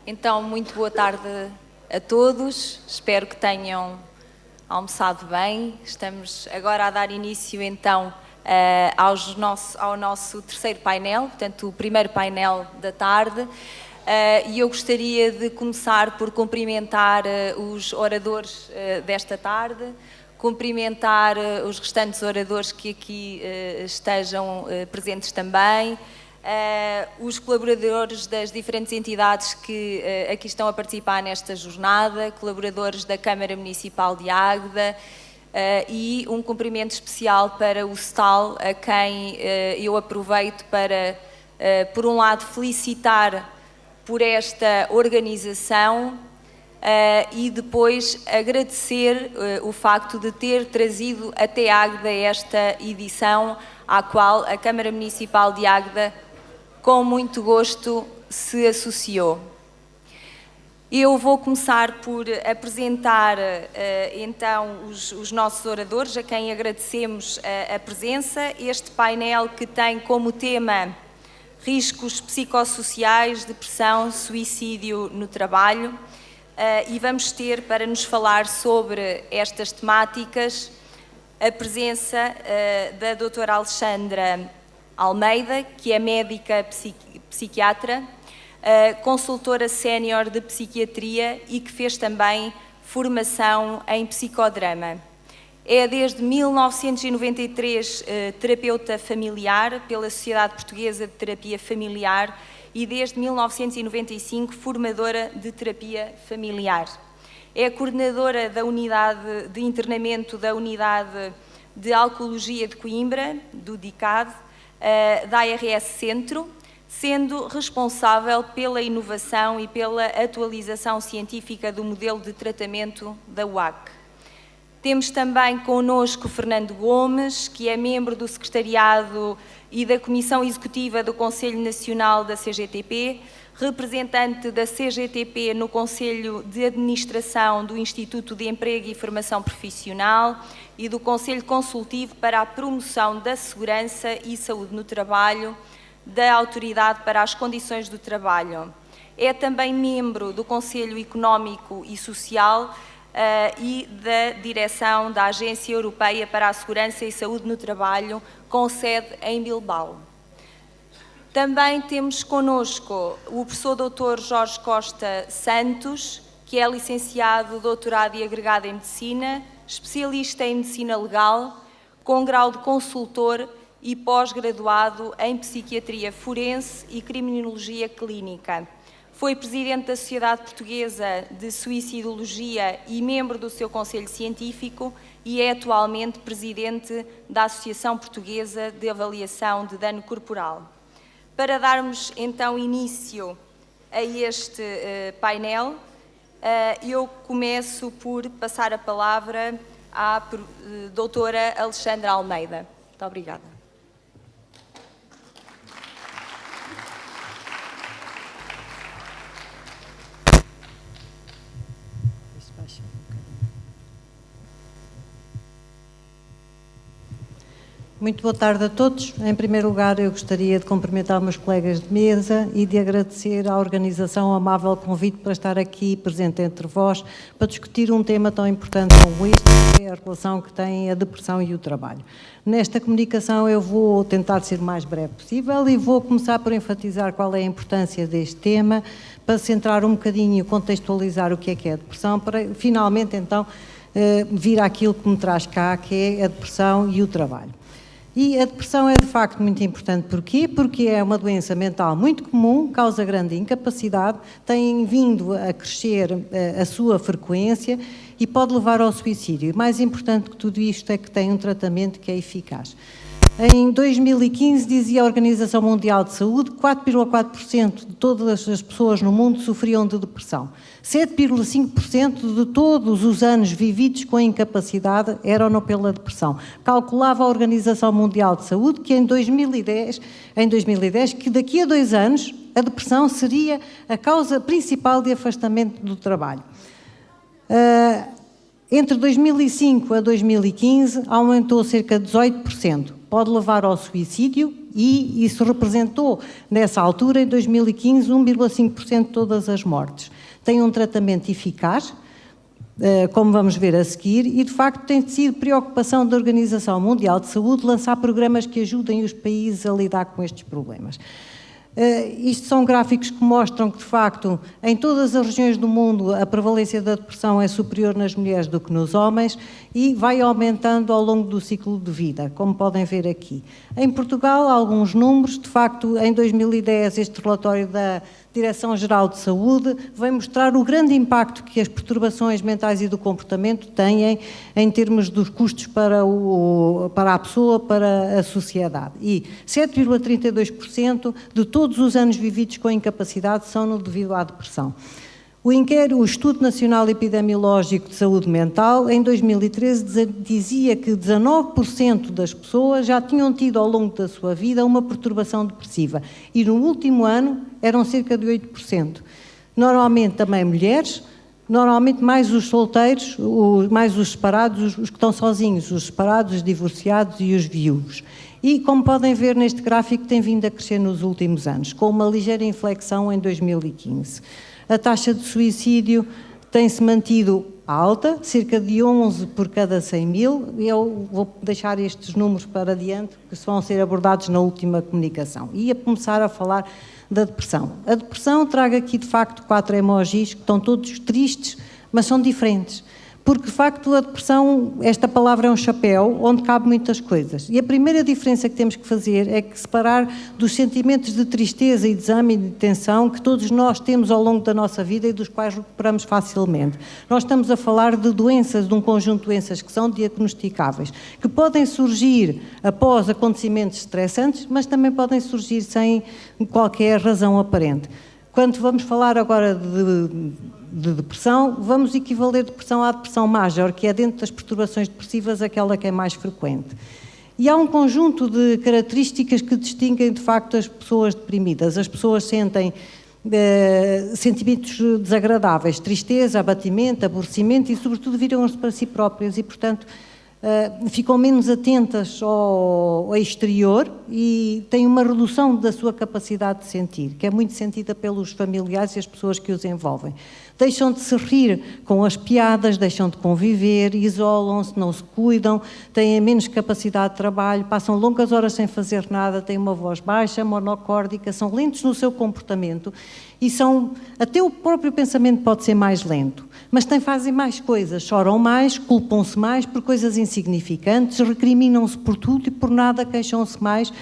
Então, muito boa tarde a todos. Espero que tenham almoçado bem. Estamos agora a dar início, então, ao nosso terceiro painel, portanto, o primeiro painel da tarde. E eu gostaria de começar por cumprimentar os oradores desta tarde, cumprimentar os restantes oradores que aqui estejam presentes também, os colaboradores das diferentes entidades que aqui estão a participar nesta jornada, colaboradores da Câmara Municipal de Águeda, e um cumprimento especial para o STAL, a quem eu aproveito para, por um lado, felicitar por esta organização e depois agradecer o facto de ter trazido até Águeda esta edição, à qual a Câmara Municipal de Águeda, com muito gosto, se associou. Eu vou começar por apresentar então os nossos oradores, a quem agradecemos a presença. Este painel que tem como tema riscos psicossociais, depressão, suicídio no trabalho, e vamos ter, para nos falar sobre estas temáticas, a presença da doutora Alexandra Almeida, que é médica psiquiatra, consultora sénior de psiquiatria e que fez também formação em psicodrama. É desde 1993 terapeuta familiar pela Sociedade Portuguesa de Terapia Familiar e desde 1995 formadora de terapia familiar. É coordenadora da unidade de internamento da Unidade de Alcoologia de Coimbra, do DICAD, da ARS Centro, sendo responsável pela inovação e pela atualização científica do modelo de tratamento da UAC. Temos também connosco Fernando Gomes, que é membro do Secretariado e da Comissão Executiva do Conselho Nacional da CGTP, representante da CGTP no Conselho de Administração do Instituto de Emprego e Formação Profissional e do Conselho Consultivo para a Promoção da Segurança e Saúde no Trabalho da Autoridade para as Condições do Trabalho. É também membro do Conselho Económico e Social e da direção da Agência Europeia para a Segurança e Saúde no Trabalho, com sede em Bilbao. Também temos connosco o professor Dr. Jorge Costa Santos, que é licenciado, doutorado e agregado em Medicina, especialista em Medicina Legal, com grau de consultor e pós-graduado em Psiquiatria Forense e Criminologia Clínica. Foi presidente da Sociedade Portuguesa de Suicidologia e membro do seu Conselho Científico e é atualmente presidente da Associação Portuguesa de Avaliação de Dano Corporal. Para darmos então início a este painel, eu começo por passar a palavra à doutora Alexandra Almeida. Muito obrigada. Muito boa tarde a todos. Em primeiro lugar, eu gostaria de cumprimentar meus colegas de mesa e de agradecer à organização o amável convite para estar aqui presente entre vós para discutir um tema tão importante como este, que é a relação que tem a depressão e o trabalho. Nesta comunicação eu vou tentar ser o mais breve possível e vou começar por enfatizar qual é a importância deste tema, para centrar um bocadinho e contextualizar o que é a depressão, para finalmente então vir àquilo que me traz cá, que é a depressão e o trabalho. E a depressão é de facto muito importante. Porquê? Porque é uma doença mental muito comum, causa grande incapacidade, tem vindo a crescer a sua frequência e pode levar ao suicídio. E mais importante que tudo isto é que tem um tratamento que é eficaz. Em 2015, dizia a Organização Mundial de Saúde, 4,4% de todas as pessoas no mundo sofriam de depressão. 7,5% de todos os anos vividos com incapacidade eram pela depressão. Calculava a Organização Mundial de Saúde que em 2010, que daqui a 2 anos, a depressão seria a causa principal de afastamento do trabalho. Entre 2005 a 2015, aumentou cerca de 18%. Pode levar ao suicídio E isso representou, nessa altura, em 2015, 1,5% de todas as mortes. Tem um tratamento eficaz, como vamos ver a seguir, e de facto tem sido preocupação da Organização Mundial de Saúde lançar programas que ajudem os países a lidar com estes problemas. Isto são gráficos que mostram que, de facto, em todas as regiões do mundo a prevalência da depressão é superior nas mulheres do que nos homens e vai aumentando ao longo do ciclo de vida, como podem ver aqui. Em Portugal, alguns números, de facto, em 2010, este relatório da Direção-Geral de Saúde vai mostrar o grande impacto que as perturbações mentais e do comportamento têm em termos dos custos para a pessoa, para a sociedade. E 7,32% de todos os anos vividos com incapacidade são devido à depressão. O Estudo Nacional Epidemiológico de Saúde Mental, em 2013, dizia que 19% das pessoas já tinham tido ao longo da sua vida uma perturbação depressiva e no último ano eram cerca de 8%. Normalmente também mulheres, normalmente mais os solteiros, mais os separados, os que estão sozinhos, os separados, os divorciados e os viúvos. E, como podem ver neste gráfico, tem vindo a crescer nos últimos anos, com uma ligeira inflexão em 2015. A taxa de suicídio tem-se mantido alta, cerca de 11 por cada 100 mil. Eu vou deixar estes números para adiante, que vão ser abordados na última comunicação. E a começar a falar da depressão. A depressão traga aqui, de facto, 4 emojis, que estão todos tristes, mas são diferentes. Porque, de facto, a depressão, esta palavra é um chapéu onde cabe muitas coisas. E a primeira diferença que temos que fazer é que separar dos sentimentos de tristeza e desânimo e de tensão que todos nós temos ao longo da nossa vida e dos quais recuperamos facilmente. Nós estamos a falar de doenças, de um conjunto de doenças que são diagnosticáveis, que podem surgir após acontecimentos estressantes, mas também podem surgir sem qualquer razão aparente. Quando vamos falar agora de depressão, vamos equivaler depressão à depressão major, que é dentro das perturbações depressivas aquela que é mais frequente. E há um conjunto de características que distinguem de facto as pessoas deprimidas. As pessoas sentem sentimentos desagradáveis, tristeza, abatimento, aborrecimento e sobretudo viram-se para si próprias e, portanto, ficam menos atentas ao exterior e têm uma redução da sua capacidade de sentir, que é muito sentida pelos familiares e as pessoas que os envolvem. Deixam de se rir com as piadas, deixam de conviver, isolam-se, não se cuidam, têm menos capacidade de trabalho, passam longas horas sem fazer nada, têm uma voz baixa, monocórdica, são lentos no seu comportamento e até o próprio pensamento pode ser mais lento, mas fazem mais coisas, choram mais, culpam-se mais por coisas insignificantes, recriminam-se por tudo e por nada, queixam-se mais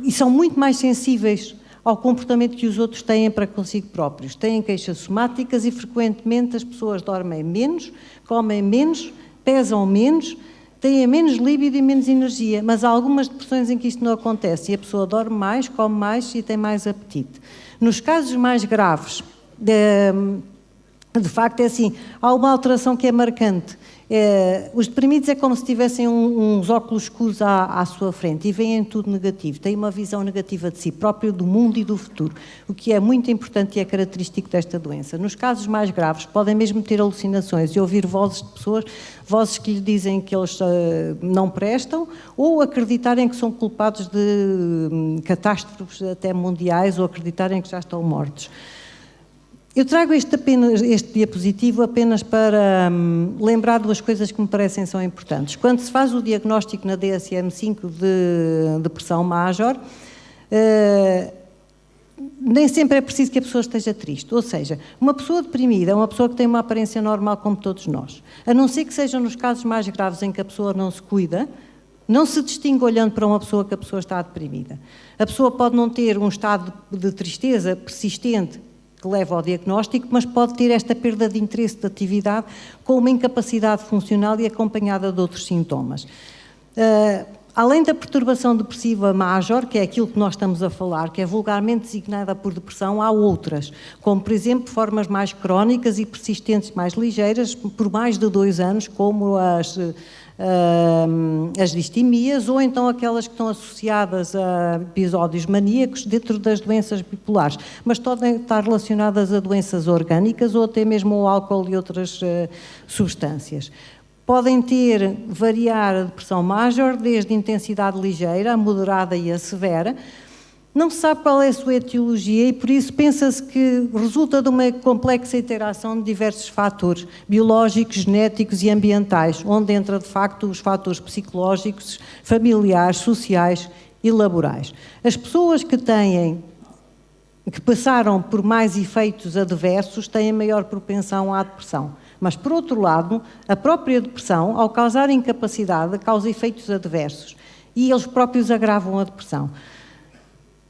e são muito mais sensíveis ao comportamento que os outros têm para consigo próprios. Têm queixas somáticas e frequentemente as pessoas dormem menos, comem menos, pesam menos, têm menos líbido e menos energia, mas há algumas depressões em que isto não acontece e a pessoa dorme mais, come mais e tem mais apetite. Nos casos mais graves, de facto é assim, há uma alteração que é marcante. Os deprimidos é como se tivessem uns óculos escuros à sua frente e veem tudo negativo, têm uma visão negativa de si próprio, do mundo e do futuro, o que é muito importante e é característico desta doença. Nos casos mais graves podem mesmo ter alucinações e ouvir vozes de pessoas, vozes que lhe dizem que eles não prestam ou acreditarem que são culpados de catástrofes até mundiais ou acreditarem que já estão mortos. Eu trago este diapositivo apenas para lembrar duas coisas que me parecem são importantes. Quando se faz o diagnóstico na DSM-5 de depressão major, nem sempre é preciso que a pessoa esteja triste. Ou seja, uma pessoa deprimida é uma pessoa que tem uma aparência normal como todos nós. A não ser que sejam nos casos mais graves em que a pessoa não se cuida, não se distingue olhando para uma pessoa que a pessoa está deprimida. A pessoa pode não ter um estado de tristeza persistente que leva ao diagnóstico, mas pode ter esta perda de interesse de atividade com uma incapacidade funcional e acompanhada de outros sintomas. Além da perturbação depressiva major, que é aquilo que nós estamos a falar, que é vulgarmente designada por depressão, há outras, como por exemplo formas mais crónicas e persistentes mais ligeiras, por mais de 2 anos, como as distemias ou então aquelas que estão associadas a episódios maníacos dentro das doenças bipolares, mas podem estar relacionadas a doenças orgânicas ou até mesmo ao álcool e outras substâncias. Podem variar a depressão major, desde intensidade ligeira, a moderada e a severa. Não se sabe qual é a sua etiologia e, por isso, pensa-se que resulta de uma complexa interação de diversos fatores, biológicos, genéticos e ambientais, onde entra, de facto, os fatores psicológicos, familiares, sociais e laborais. As pessoas que passaram por mais efeitos adversos têm maior propensão à depressão. Mas, por outro lado, a própria depressão, ao causar incapacidade, causa efeitos adversos e eles próprios agravam a depressão.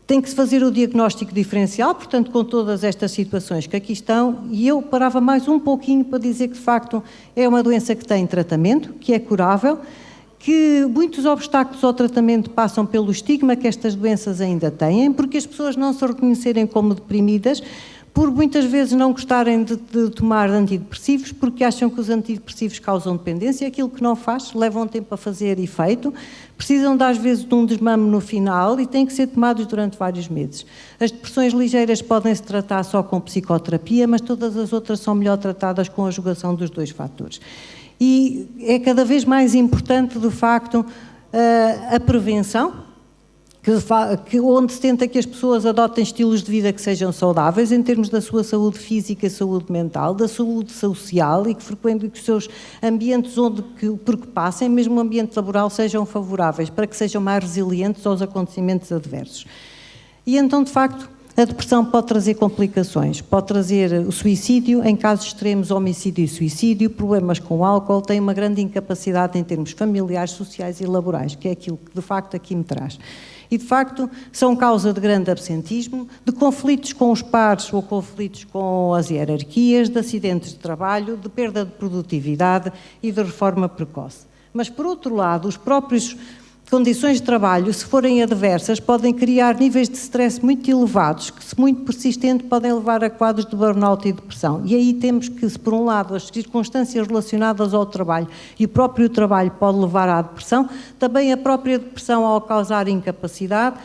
Tem que se fazer o diagnóstico diferencial, portanto, com todas estas situações que aqui estão, e eu parava mais um pouquinho para dizer que, de facto, é uma doença que tem tratamento, que é curável, que muitos obstáculos ao tratamento passam pelo estigma que estas doenças ainda têm, porque as pessoas não se reconhecerem como deprimidas, por muitas vezes não gostarem de tomar antidepressivos, porque acham que os antidepressivos causam dependência, aquilo que não faz, levam um tempo a fazer efeito, precisam às vezes de um desmame no final e têm que ser tomados durante vários meses. As depressões ligeiras podem-se tratar só com psicoterapia, mas todas as outras são melhor tratadas com a conjugação dos dois fatores. E é cada vez mais importante, de facto, a prevenção, onde se tenta que as pessoas adotem estilos de vida que sejam saudáveis em termos da sua saúde física e saúde mental, da saúde social e que frequentem os seus ambientes porque passem, mesmo o ambiente laboral, sejam favoráveis, para que sejam mais resilientes aos acontecimentos adversos. E então, de facto, a depressão pode trazer complicações, pode trazer o suicídio, em casos extremos, homicídio e suicídio, problemas com o álcool, tem uma grande incapacidade em termos familiares, sociais e laborais, que é aquilo que, de facto, aqui me traz. E, de facto, são causa de grande absentismo, de conflitos com os pares ou conflitos com as hierarquias, de acidentes de trabalho, de perda de produtividade e de reforma precoce. Mas, por outro lado, os próprios condições de trabalho, se forem adversas, podem criar níveis de stress muito elevados, que, se muito persistente, podem levar a quadros de burnout e depressão. E aí temos que, se por um lado as circunstâncias relacionadas ao trabalho e o próprio trabalho pode levar à depressão, também a própria depressão, ao causar incapacidade,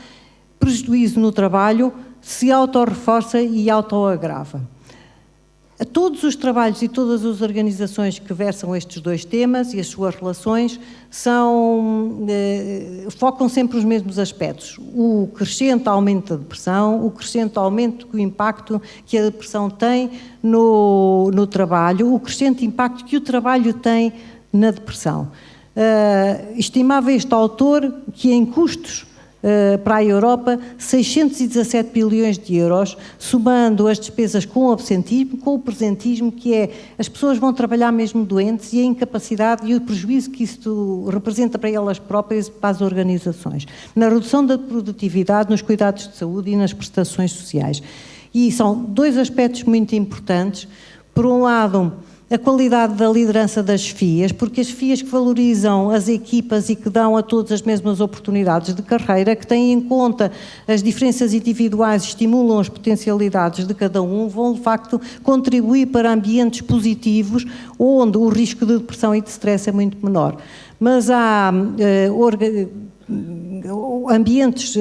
prejuízo no trabalho, se autorreforça e autoagrava. Todos os trabalhos e todas as organizações que versam estes dois temas e as suas relações focam sempre os mesmos aspectos. O crescente aumento da depressão, o crescente aumento do impacto que a depressão tem no trabalho, o crescente impacto que o trabalho tem na depressão. Estimava este autor que em custos para a Europa, 617 bilhões de euros, somando as despesas com o absentismo, com o presentismo, que é as pessoas vão trabalhar mesmo doentes e a incapacidade e o prejuízo que isto representa para elas próprias e para as organizações, na redução da produtividade, nos cuidados de saúde e nas prestações sociais. E são dois aspectos muito importantes. Por um lado, a qualidade da liderança das FIAs, porque as FIAs que valorizam as equipas e que dão a todos as mesmas oportunidades de carreira, que têm em conta as diferenças individuais, estimulam as potencialidades de cada um, vão de facto contribuir para ambientes positivos onde o risco de depressão e de stress é muito menor. Mas há ambientes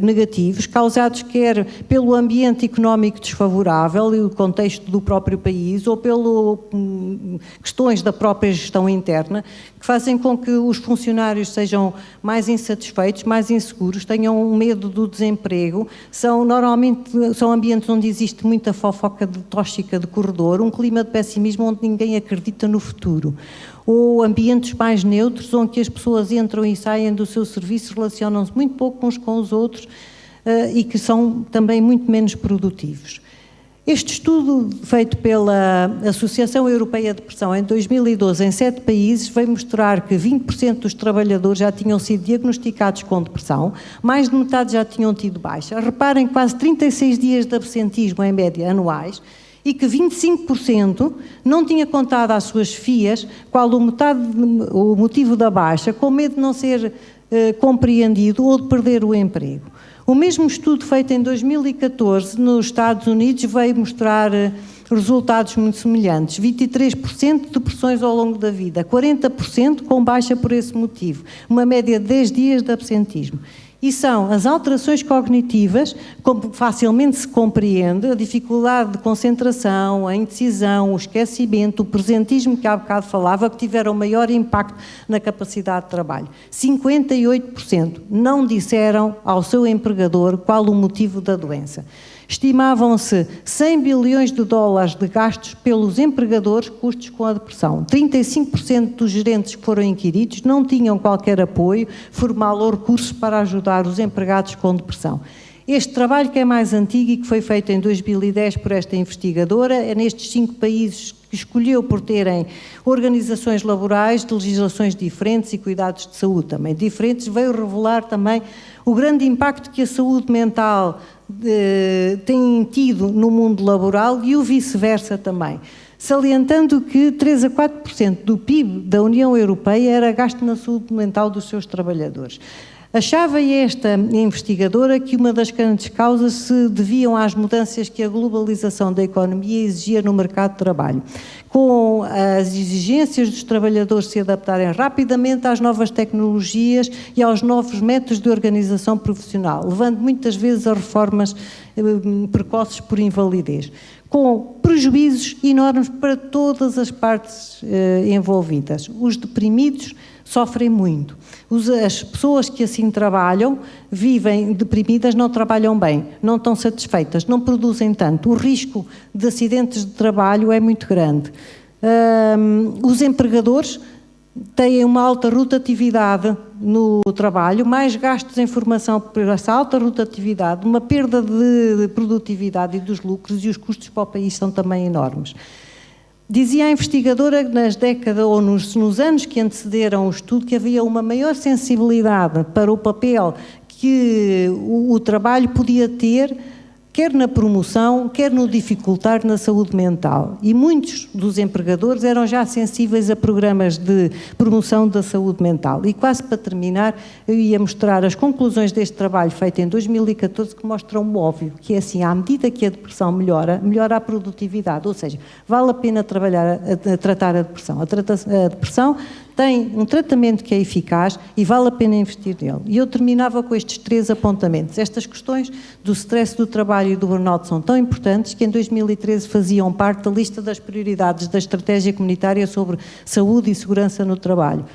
negativos, causados quer pelo ambiente económico desfavorável e o contexto do próprio país ou pelas questões da própria gestão interna, que fazem com que os funcionários sejam mais insatisfeitos, mais inseguros, tenham medo do desemprego. Normalmente são ambientes onde existe muita fofoca tóxica de corredor, um clima de pessimismo onde ninguém acredita no futuro. Ou ambientes mais neutros, onde as pessoas entram e saem do seu serviço, relacionam-se muito pouco uns com os outros e que são também muito menos produtivos. Este estudo, feito pela Associação Europeia de Depressão em 2012, em 7 países, veio mostrar que 20% dos trabalhadores já tinham sido diagnosticados com depressão, mais de metade já tinham tido baixa. Reparem, quase 36 dias de absentismo, em média, anuais, e que 25% não tinha contado às suas FIAs qual o motivo da baixa, com medo de não ser compreendido ou de perder o emprego. O mesmo estudo feito em 2014 nos Estados Unidos veio mostrar resultados muito semelhantes. 23% de depressões ao longo da vida, 40% com baixa por esse motivo, uma média de 10 dias de absentismo. E são as alterações cognitivas, como facilmente se compreende, a dificuldade de concentração, a indecisão, o esquecimento, o presentismo que há bocado falava, que tiveram maior impacto na capacidade de trabalho. 58% não disseram ao seu empregador qual o motivo da doença. Estimavam-se 100 bilhões de dólares de gastos pelos empregadores, custos com a depressão. 35% dos gerentes que foram inquiridos não tinham qualquer apoio formal ou recursos para ajudar os empregados com depressão. Este trabalho, que é mais antigo e que foi feito em 2010 por esta investigadora, é nestes 5 países que escolheu por terem organizações laborais de legislações diferentes e cuidados de saúde também diferentes, veio revelar também o grande impacto que a saúde mental tem tido no mundo laboral e o vice-versa também, salientando que 3 a 4% do PIB da União Europeia era gasto na saúde mental dos seus trabalhadores. Achava esta investigadora que uma das grandes causas se deviam às mudanças que a globalização da economia exigia no mercado de trabalho, com as exigências dos trabalhadores se adaptarem rapidamente às novas tecnologias e aos novos métodos de organização profissional, levando muitas vezes a reformas precoces por invalidez, com prejuízos enormes para todas as partes envolvidas. Os deprimidos sofrem muito. As pessoas que assim trabalham, vivem deprimidas, não trabalham bem, não estão satisfeitas, não produzem tanto. O risco de acidentes de trabalho é muito grande. Os empregadores têm uma alta rotatividade no trabalho, mais gastos em formação por essa alta rotatividade, uma perda de produtividade e dos lucros, e os custos para o país são também enormes. Dizia a investigadora que nas décadas ou nos anos que antecederam o estudo que havia uma maior sensibilidade para o papel que o trabalho podia ter, quer na promoção, quer no dificultar na saúde mental. E muitos dos empregadores eram já sensíveis a programas de promoção da saúde mental. E quase para terminar, eu ia mostrar as conclusões deste trabalho feito em 2014, que mostram o óbvio, que é assim, à medida que a depressão melhora, melhora a produtividade, ou seja, vale a pena tratar a depressão. A depressão tem um tratamento que é eficaz e vale a pena investir nele. E eu terminava com estes 3 apontamentos. Estas questões do stress do trabalho e do burnout são tão importantes que em 2013 faziam parte da lista das prioridades da Estratégia Comunitária sobre Saúde e Segurança no Trabalho.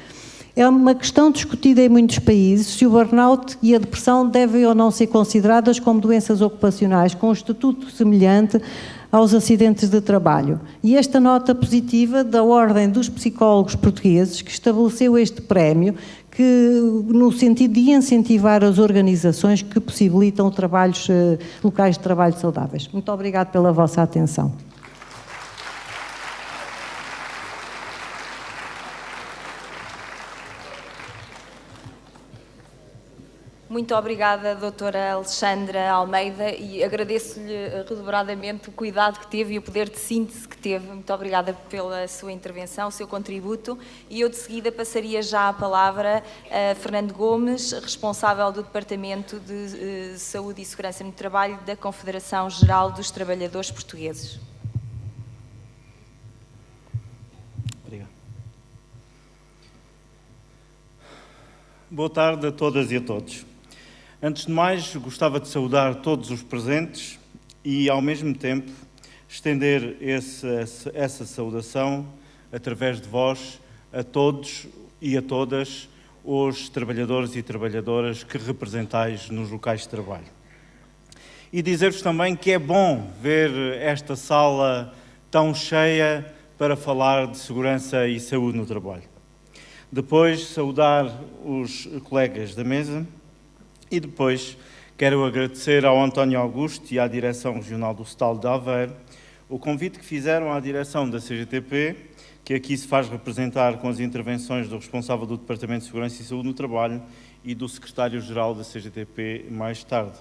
É uma questão discutida em muitos países se o burnout e a depressão devem ou não ser consideradas como doenças ocupacionais, com um estatuto semelhante aos acidentes de trabalho. E esta nota positiva da Ordem dos Psicólogos Portugueses, que estabeleceu este prémio, que, no sentido de incentivar as organizações que possibilitam locais de trabalho saudáveis. Muito obrigada pela vossa atenção. Muito obrigada, doutora Alexandra Almeida, e agradeço-lhe redobradamente o cuidado que teve e o poder de síntese que teve. Muito obrigada pela sua intervenção, o seu contributo. E eu, de seguida, passaria já a palavra a Fernando Gomes, responsável do Departamento de Saúde e Segurança no Trabalho da Confederação Geral dos Trabalhadores Portugueses. Obrigado. Boa tarde a todas e a todos. Antes de mais, gostava de saudar todos os presentes e, ao mesmo tempo, estender essa saudação, através de vós, a todos e a todas os trabalhadores e trabalhadoras que representais nos locais de trabalho. E dizer-vos também que é bom ver esta sala tão cheia para falar de segurança e saúde no trabalho. Depois, saudar os colegas da mesa. E depois quero agradecer ao António Augusto e à Direção Regional do STAL de Aveiro o convite que fizeram à direção da CGTP, que aqui se faz representar com as intervenções do responsável do Departamento de Segurança e Saúde no Trabalho e do Secretário-Geral da CGTP mais tarde.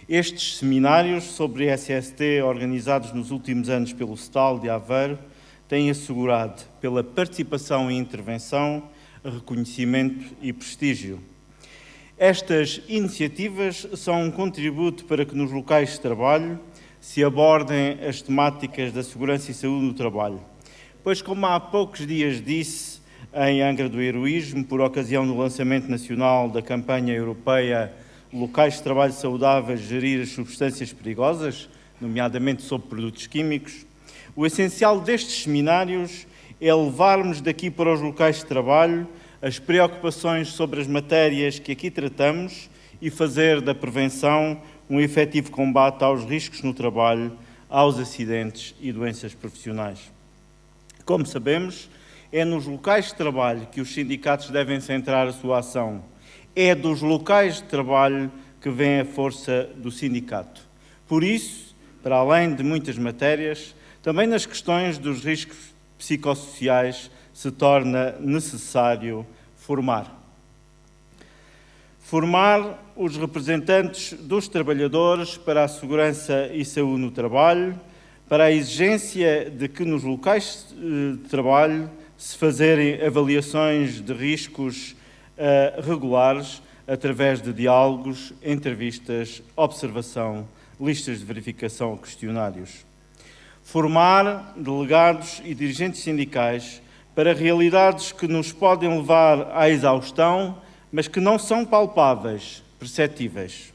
Estes seminários sobre SST, organizados nos últimos anos pelo STAL de Aveiro, têm assegurado, pela participação e intervenção, reconhecimento e prestígio. Estas iniciativas são um contributo para que nos locais de trabalho se abordem as temáticas da segurança e saúde no trabalho. Pois, como há poucos dias disse em Angra do Heroísmo, por ocasião do lançamento nacional da campanha europeia Locais de Trabalho Saudáveis, Gerir as Substâncias Perigosas, nomeadamente sobre produtos químicos. O essencial destes seminários é levarmos daqui para os locais de trabalho as preocupações sobre as matérias que aqui tratamos e fazer da prevenção um efetivo combate aos riscos no trabalho, aos acidentes e doenças profissionais. Como sabemos, é nos locais de trabalho que os sindicatos devem centrar a sua ação. É dos locais de trabalho que vem a força do sindicato. Por isso, para além de muitas matérias, também nas questões dos riscos psicossociais se torna necessário formar. Formar os representantes dos trabalhadores para a segurança e saúde no trabalho, para a exigência de que nos locais de trabalho se fazerem avaliações de riscos regulares através de diálogos, entrevistas, observação, listas de verificação ou questionários. Formar delegados e dirigentes sindicais para realidades que nos podem levar à exaustão, mas que não são palpáveis, perceptíveis.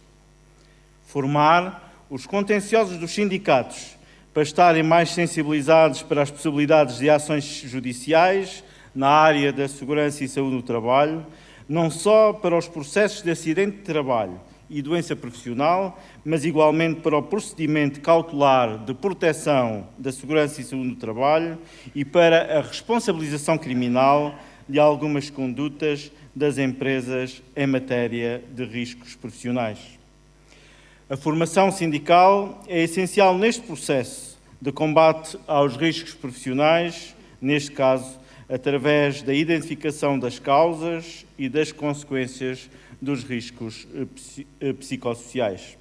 Formar os contenciosos dos sindicatos para estarem mais sensibilizados para as possibilidades de ações judiciais na área da segurança e saúde no trabalho, não só para os processos de acidente de trabalho e doença profissional, mas igualmente para o procedimento cautelar de proteção da segurança e saúde no trabalho e para a responsabilização criminal de algumas condutas das empresas em matéria de riscos profissionais. A formação sindical é essencial neste processo de combate aos riscos profissionais, neste caso, através da identificação das causas e das consequências dos riscos psicossociais.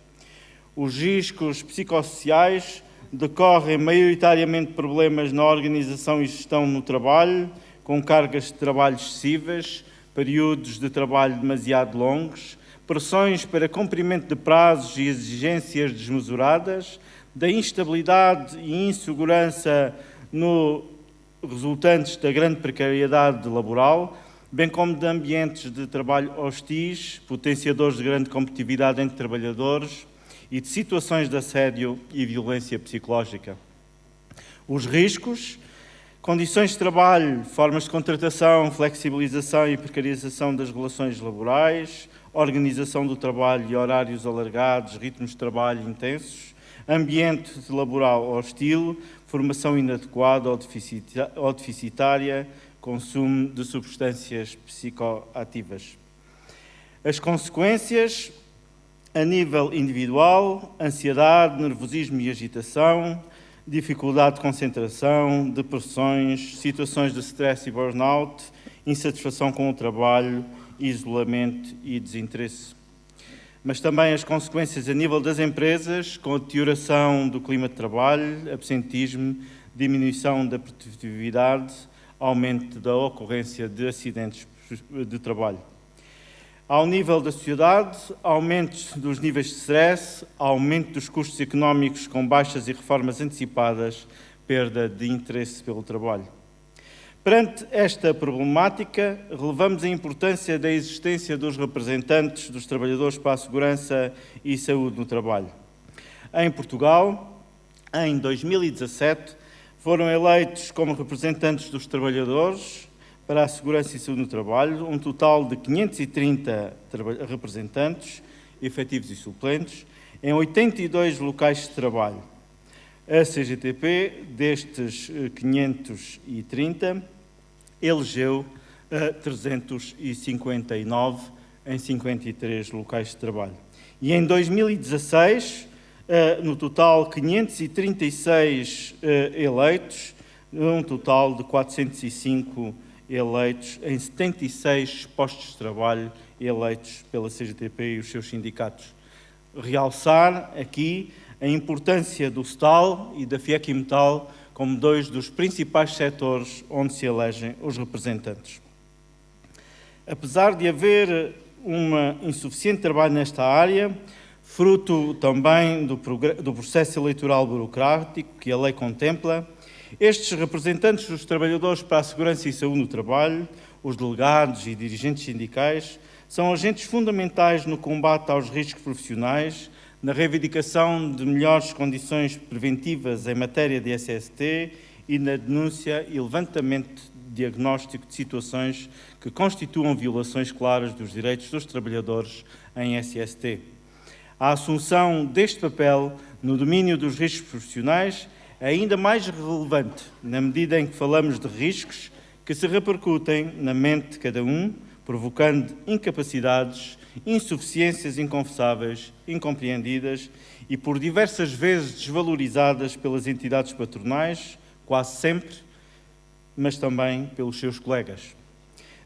Os riscos psicossociais decorrem maioritariamente de problemas na organização e gestão no trabalho, com cargas de trabalho excessivas, períodos de trabalho demasiado longos, pressões para cumprimento de prazos e exigências desmesuradas, da instabilidade e insegurança resultantes da grande precariedade laboral, bem como de ambientes de trabalho hostis, potenciadores de grande competitividade entre trabalhadores e de situações de assédio e violência psicológica. Os riscos, condições de trabalho, formas de contratação, flexibilização e precarização das relações laborais, organização do trabalho e horários alargados, ritmos de trabalho intensos, ambiente laboral hostil, formação inadequada ou deficitária, consumo de substâncias psicoativas. As consequências, a nível individual, ansiedade, nervosismo e agitação, dificuldade de concentração, depressões, situações de stress e burnout, insatisfação com o trabalho, isolamento e desinteresse. Mas também as consequências a nível das empresas, com a deterioração do clima de trabalho, absentismo, diminuição da produtividade, aumento da ocorrência de acidentes de trabalho. Ao nível da sociedade, aumento dos níveis de stress, aumento dos custos económicos com baixas e reformas antecipadas, perda de interesse pelo trabalho. Perante esta problemática, relevamos a importância da existência dos representantes dos trabalhadores para a segurança e saúde no trabalho. Em Portugal, em 2017, foram eleitos como representantes dos trabalhadores para a segurança e saúde no trabalho um total de 530 representantes, efetivos e suplentes, em 82 locais de trabalho. A CGTP, destes 530, elegeu 359 em 53 locais de trabalho. E em 2016, no total, 536 eleitos, um total de 405 eleitos em 76 postos de trabalho eleitos pela CGTP e os seus sindicatos. Realçar aqui a importância do STAL e da FIEC-Metal como dois dos principais setores onde se elegem os representantes. Apesar de haver um insuficiente trabalho nesta área, fruto também do processo eleitoral burocrático que a lei contempla, estes representantes dos trabalhadores para a segurança e saúde no trabalho, os delegados e dirigentes sindicais, são agentes fundamentais no combate aos riscos profissionais, na reivindicação de melhores condições preventivas em matéria de SST e na denúncia e levantamento de diagnóstico de situações que constituam violações claras dos direitos dos trabalhadores em SST. A assunção deste papel no domínio dos riscos profissionais é ainda mais relevante na medida em que falamos de riscos que se repercutem na mente de cada um, provocando incapacidades, insuficiências inconfessáveis, incompreendidas e por diversas vezes desvalorizadas pelas entidades patronais, quase sempre, mas também pelos seus colegas.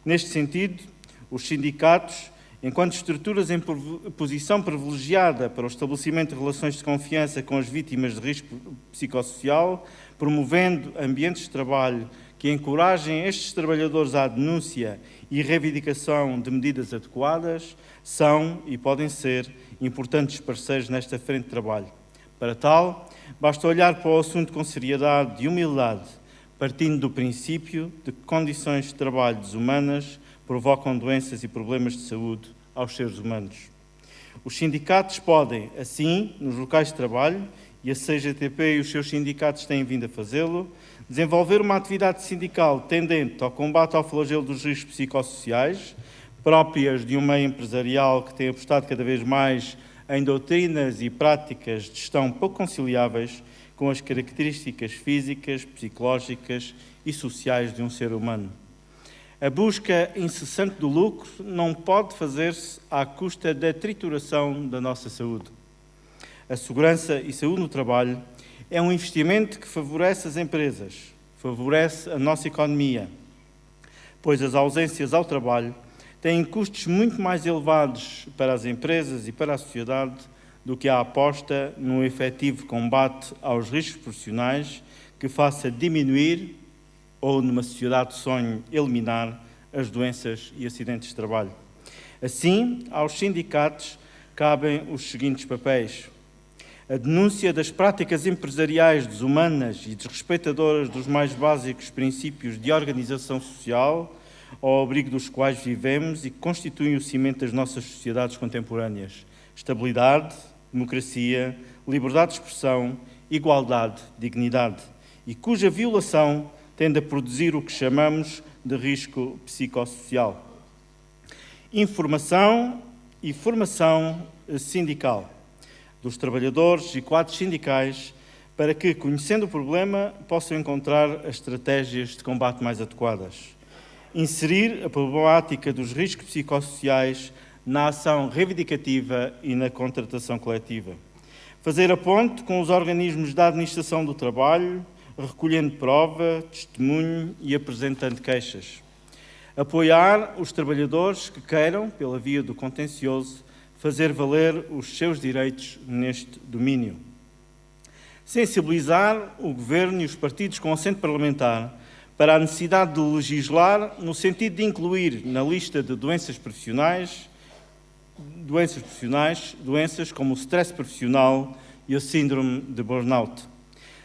Neste sentido, os sindicatos, enquanto estruturas em posição privilegiada para o estabelecimento de relações de confiança com as vítimas de risco psicossocial, promovendo ambientes de trabalho que encorajem estes trabalhadores à denúncia e reivindicação de medidas adequadas, são e podem ser importantes parceiros nesta frente de trabalho. Para tal, basta olhar para o assunto com seriedade e humildade, partindo do princípio de que condições de trabalho desumanas provocam doenças e problemas de saúde aos seres humanos. Os sindicatos podem, assim, nos locais de trabalho, e a CGTP e os seus sindicatos têm vindo a fazê-lo, desenvolver uma atividade sindical tendente ao combate ao flagelo dos riscos psicossociais, próprias de um meio empresarial que tem apostado cada vez mais em doutrinas e práticas de gestão pouco conciliáveis com as características físicas, psicológicas e sociais de um ser humano. A busca incessante do lucro não pode fazer-se à custa da trituração da nossa saúde. A segurança e saúde no trabalho é um investimento que favorece as empresas, favorece a nossa economia, pois as ausências ao trabalho têm custos muito mais elevados para as empresas e para a sociedade do que a aposta num efetivo combate aos riscos profissionais que faça diminuir ou, numa sociedade de sonho, eliminar as doenças e acidentes de trabalho. Assim, aos sindicatos cabem os seguintes papéis: a denúncia das práticas empresariais desumanas e desrespeitadoras dos mais básicos princípios de organização social, ao abrigo dos quais vivemos e que constituem o cimento das nossas sociedades contemporâneas: estabilidade, democracia, liberdade de expressão, igualdade, dignidade, e cuja violação tende a produzir o que chamamos de risco psicossocial. Informação e formação sindical dos trabalhadores e quadros sindicais para que, conhecendo o problema, possam encontrar as estratégias de combate mais adequadas. Inserir a problemática dos riscos psicossociais na ação reivindicativa e na contratação coletiva. Fazer a ponte com os organismos da administração do trabalho, recolhendo prova, testemunho e apresentando queixas. Apoiar os trabalhadores que queiram, pela via do contencioso, fazer valer os seus direitos neste domínio. Sensibilizar o Governo e os partidos com assento parlamentar para a necessidade de legislar no sentido de incluir na lista de doenças profissionais doenças como o stress profissional e o síndrome de burnout.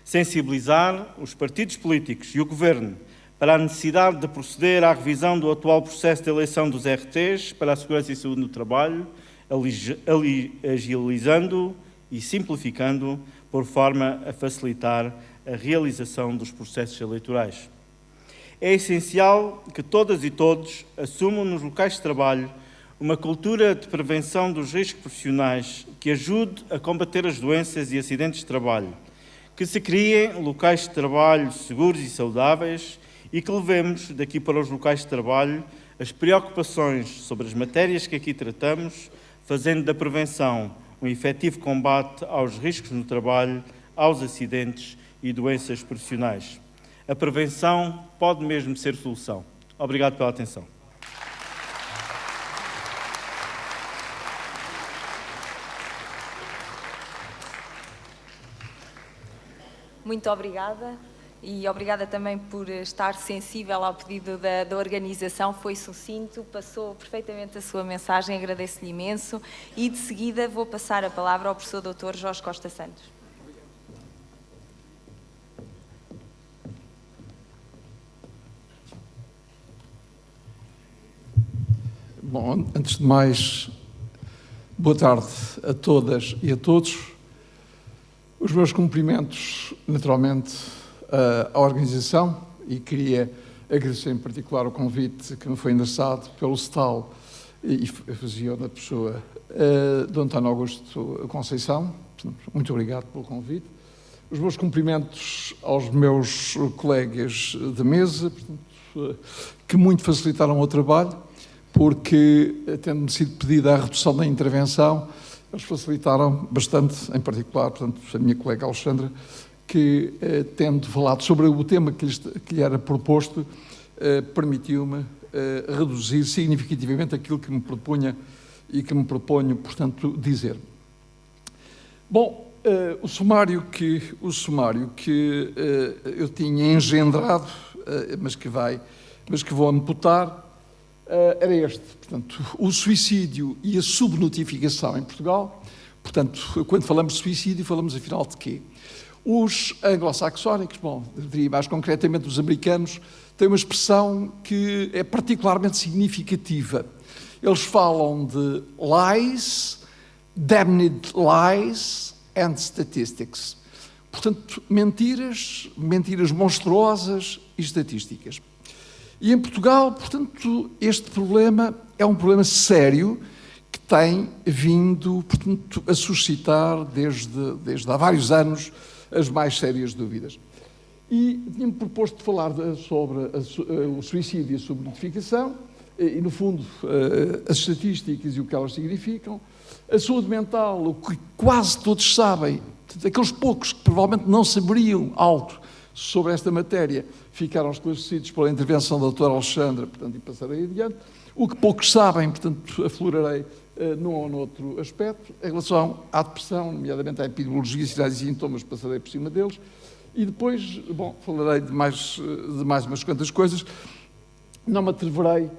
Sensibilizar os partidos políticos e o Governo para a necessidade de proceder à revisão do atual processo de eleição dos RTs para a segurança e saúde no trabalho, agilizando e simplificando por forma a facilitar a realização dos processos eleitorais. É essencial que todas e todos assumam nos locais de trabalho uma cultura de prevenção dos riscos profissionais que ajude a combater as doenças e acidentes de trabalho, que se criem locais de trabalho seguros e saudáveis e que levemos daqui para os locais de trabalho as preocupações sobre as matérias que aqui tratamos, fazendo da prevenção um efetivo combate aos riscos no trabalho, aos acidentes e doenças profissionais. A prevenção pode mesmo ser solução. Obrigado pela atenção. Muito obrigada e obrigada também por estar sensível ao pedido da organização. Foi sucinto, passou perfeitamente a sua mensagem, agradeço-lhe imenso. E de seguida vou passar a palavra ao professor Dr. Jorge Costa Santos. Bom, antes de mais, boa tarde a todas e a todos. Os meus cumprimentos, naturalmente, à organização, e queria agradecer em particular o convite que me foi endereçado pelo STAL e fazia na pessoa do António Augusto Conceição. Muito obrigado pelo convite. Os meus cumprimentos aos meus colegas de mesa, que muito facilitaram o trabalho, porque, tendo-me sido pedida a redução da intervenção, eles facilitaram bastante, em particular, portanto, a minha colega Alexandra, que, tendo falado sobre o tema que lhe era proposto, permitiu-me reduzir significativamente aquilo que me propunha e que me proponho, portanto, dizer. Bom, o sumário que eu tinha engendrado, mas que vou amputar, era este. Portanto, o suicídio e a subnotificação em Portugal. Portanto, quando falamos de suicídio, falamos afinal de quê? Os anglo-saxónicos, bom, diria mais concretamente os americanos, têm uma expressão que é particularmente significativa. Eles falam de lies, damned lies and statistics. Portanto, mentiras monstruosas e estatísticas. E em Portugal, portanto, este problema é um problema sério que tem vindo, portanto, a suscitar desde há vários anos as mais sérias dúvidas. E tinha-me proposto falar sobre o suicídio e a subnotificação, e, no fundo, as estatísticas e o que elas significam, a saúde mental, o que quase todos sabem, aqueles poucos que provavelmente não saberiam algo sobre esta matéria, ficaram esclarecidos pela intervenção da doutora Alexandra, portanto, e passarei adiante. O que poucos sabem, portanto, aflorarei num ou noutro aspecto. Em relação à depressão, nomeadamente à epidemiologia, sinais e sintomas, passarei por cima deles. E depois, bom, falarei de mais umas quantas coisas. Não me atreverei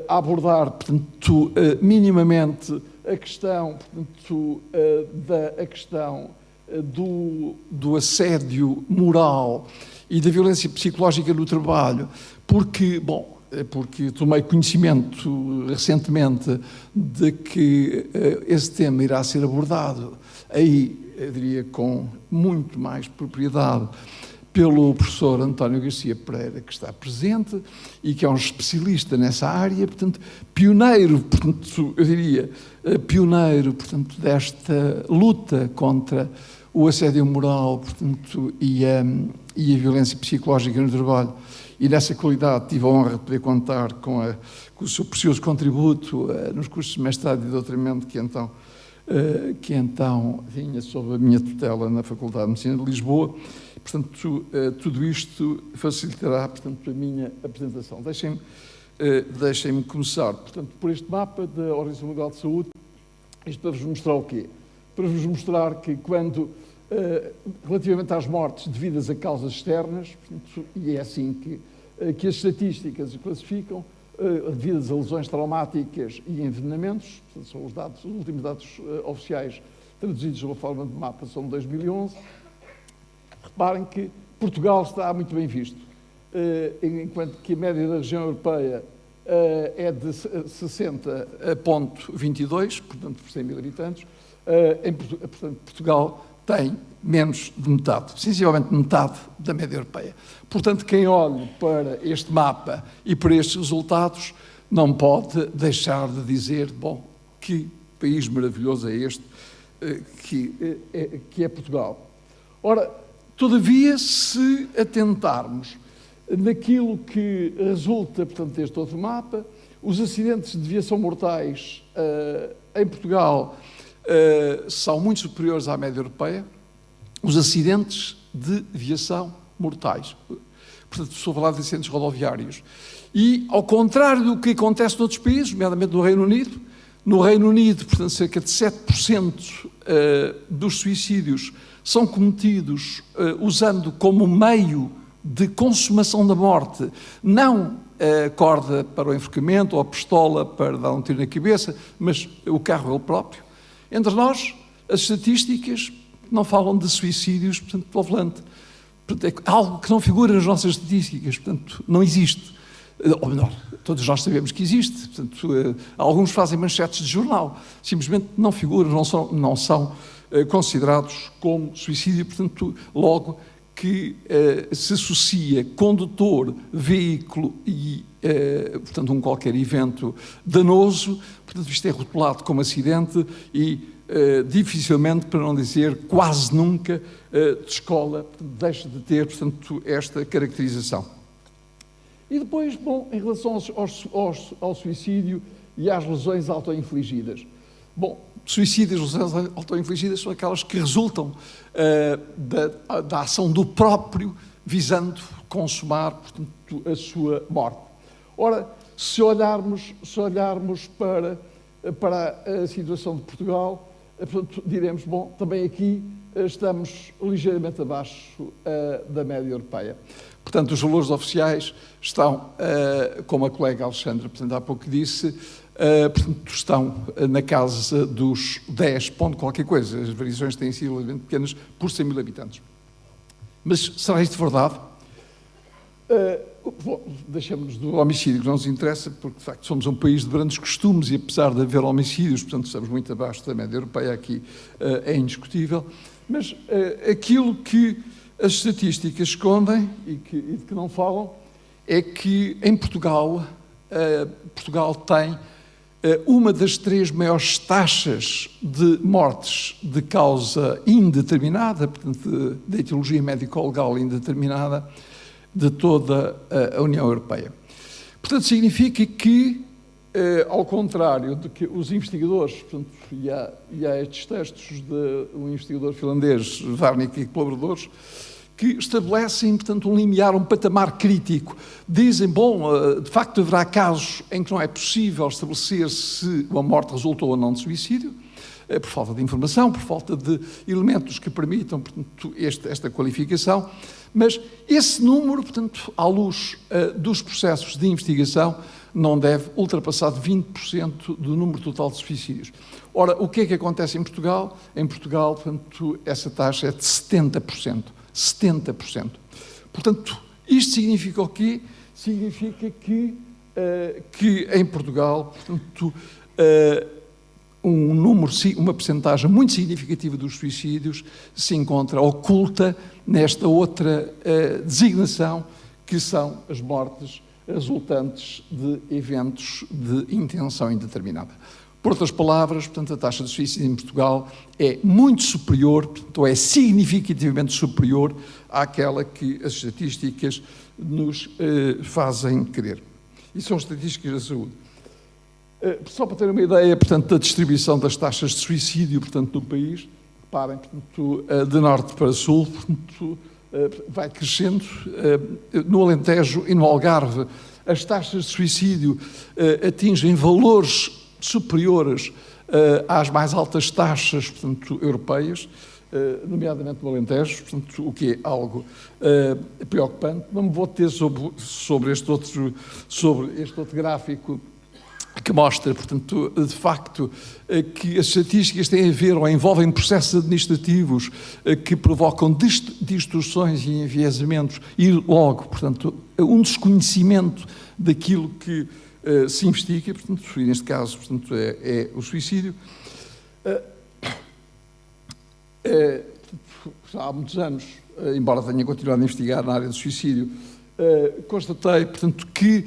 a abordar, portanto, minimamente a questão, portanto, a questão do assédio moral e da violência psicológica no trabalho, porque tomei conhecimento recentemente de que esse tema irá ser abordado aí, eu diria, com muito mais propriedade pelo professor António Garcia Pereira, que está presente e que é um especialista nessa área, portanto, pioneiro, portanto, eu diria, portanto, desta luta contra o assédio moral, portanto, e a violência psicológica no trabalho. E nessa qualidade tive a honra de poder contar com o seu precioso contributo nos cursos de mestrado e doutoramento que então vinha sob a minha tutela na Faculdade de Medicina de Lisboa. Portanto, tudo isto facilitará, portanto, a minha apresentação. Deixem-me começar, portanto, por este mapa da Organização Mundial de Saúde. Isto para vos mostrar o quê? Para vos mostrar que quando, relativamente às mortes devidas a causas externas, portanto, e é assim que as estatísticas classificam, devidas a lesões traumáticas e envenenamentos, portanto, são os últimos dados oficiais traduzidos sob a forma de mapa, são de 2011. Reparem que Portugal está muito bem visto, enquanto que a média da região europeia é de 60,22, portanto, por 100 mil habitantes. Portanto, Portugal tem menos de metade, sensivelmente metade da média europeia. Portanto, quem olha para este mapa e para estes resultados não pode deixar de dizer, bom, que país maravilhoso é este, que é Portugal. Ora, todavia, se atentarmos naquilo que resulta, portanto, deste outro mapa, os acidentes de viação mortais em Portugal são muito superiores à média europeia, os acidentes de viação mortais. Portanto, estou a falar de acidentes rodoviários. E, ao contrário do que acontece noutros países, nomeadamente no Reino Unido, portanto, cerca de 7% dos suicídios são cometidos usando como meio de consumação da morte, não a corda para o enforcamento ou a pistola para dar um tiro na cabeça, mas o carro ele próprio. Entre nós, as estatísticas não falam de suicídios, portanto, ao volante. Portanto, é algo que não figura nas nossas estatísticas, portanto, não existe. ou melhor, todos nós sabemos que existe, portanto, alguns fazem manchetes de jornal, simplesmente não figuram, não são considerados como suicídio, portanto, logo que se associa condutor, veículo e, portanto, um qualquer evento danoso, portanto, isto é rotulado como acidente e dificilmente, para não dizer quase nunca, de escola, portanto, deixa de ter, portanto, esta caracterização. E depois, bom, em relação ao suicídio e às lesões autoinfligidas. Bom, suicídios e lesões autoinfligidas são aquelas que resultam da ação do próprio, visando consumar, portanto, a sua morte. Ora, se olharmos para a situação de Portugal, portanto, diremos, bom, também aqui estamos ligeiramente abaixo da média europeia. Portanto, os valores oficiais estão, como a colega Alexandra, portanto, há pouco disse, portanto, estão na casa dos 10 ponto qualquer coisa. As variações têm sido relativamente pequenas por 100 mil habitantes. Mas será isto verdade? Bom, deixamos do homicídio, que não nos interessa, porque, de facto, somos um país de grandes costumes e, apesar de haver homicídios, portanto, estamos muito abaixo da média europeia, aqui é indiscutível. Mas aquilo que as estatísticas escondem e de que não falam é que, em Portugal, Portugal tem uma das 3 maiores taxas de mortes de causa indeterminada, portanto, de etiologia médico-legal indeterminada, de toda a União Europeia. Portanto, significa que, ao contrário de que os investigadores, portanto, e há estes textos de um investigador finlandês, Varnik e colaboradores, que estabelecem, portanto, um limiar, um patamar crítico. Dizem, bom, de facto haverá casos em que não é possível estabelecer se a morte resultou ou não de suicídio, por falta de informação, por falta de elementos que permitam, portanto, esta qualificação, mas esse número, portanto, à luz dos processos de investigação, não deve ultrapassar de 20% do número total de suicídios. Ora, o que é que acontece em Portugal? Em Portugal, portanto, essa taxa é de 70%. 70%. Portanto, isto significa o quê? Significa que em Portugal, portanto, uma percentagem muito significativa dos suicídios se encontra oculta nesta outra designação, que são as mortes resultantes de eventos de intenção indeterminada. Por outras palavras, portanto, a taxa de suicídio em Portugal é muito superior, portanto, é significativamente superior àquela que as estatísticas nos fazem crer. E são estatísticas da saúde. Só para ter uma ideia, portanto, da distribuição das taxas de suicídio, portanto, no país, reparem, portanto, de norte para sul, portanto, vai crescendo. No Alentejo e no Algarve, as taxas de suicídio atingem valores superiores às mais altas taxas, portanto, europeias, nomeadamente no Alentejo, portanto, o que é algo preocupante. Não me vou ter sobre este outro gráfico que mostra, portanto, de facto, que as estatísticas têm a ver ou envolvem processos administrativos que provocam distorções e enviesamentos e logo, portanto, um desconhecimento daquilo que se investiga, portanto, e neste caso, portanto, é o suicídio. Há muitos anos, embora tenha continuado a investigar na área do suicídio, constatei, portanto, que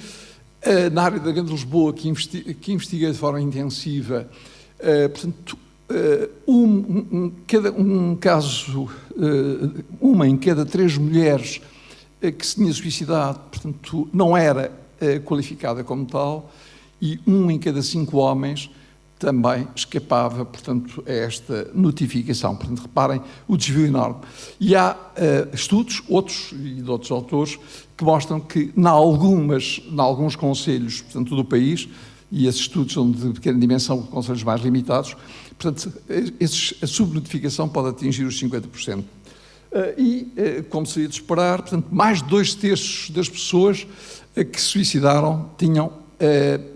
na área da Grande Lisboa, que investiguei de forma intensiva, portanto, uma em cada 3 mulheres que se tinha suicidado, portanto, não era qualificada como tal, e 1 em cada 5 homens também escapava, portanto, a esta notificação. Portanto, reparem o desvio enorme. E há estudos, outros e de outros autores, que mostram que, em alguns concelhos, portanto, do país, e esses estudos são de pequena dimensão, concelhos mais limitados, portanto, a subnotificação pode atingir os 50%. Como seria de esperar, portanto, mais de 2/3 das pessoas que se suicidaram tinham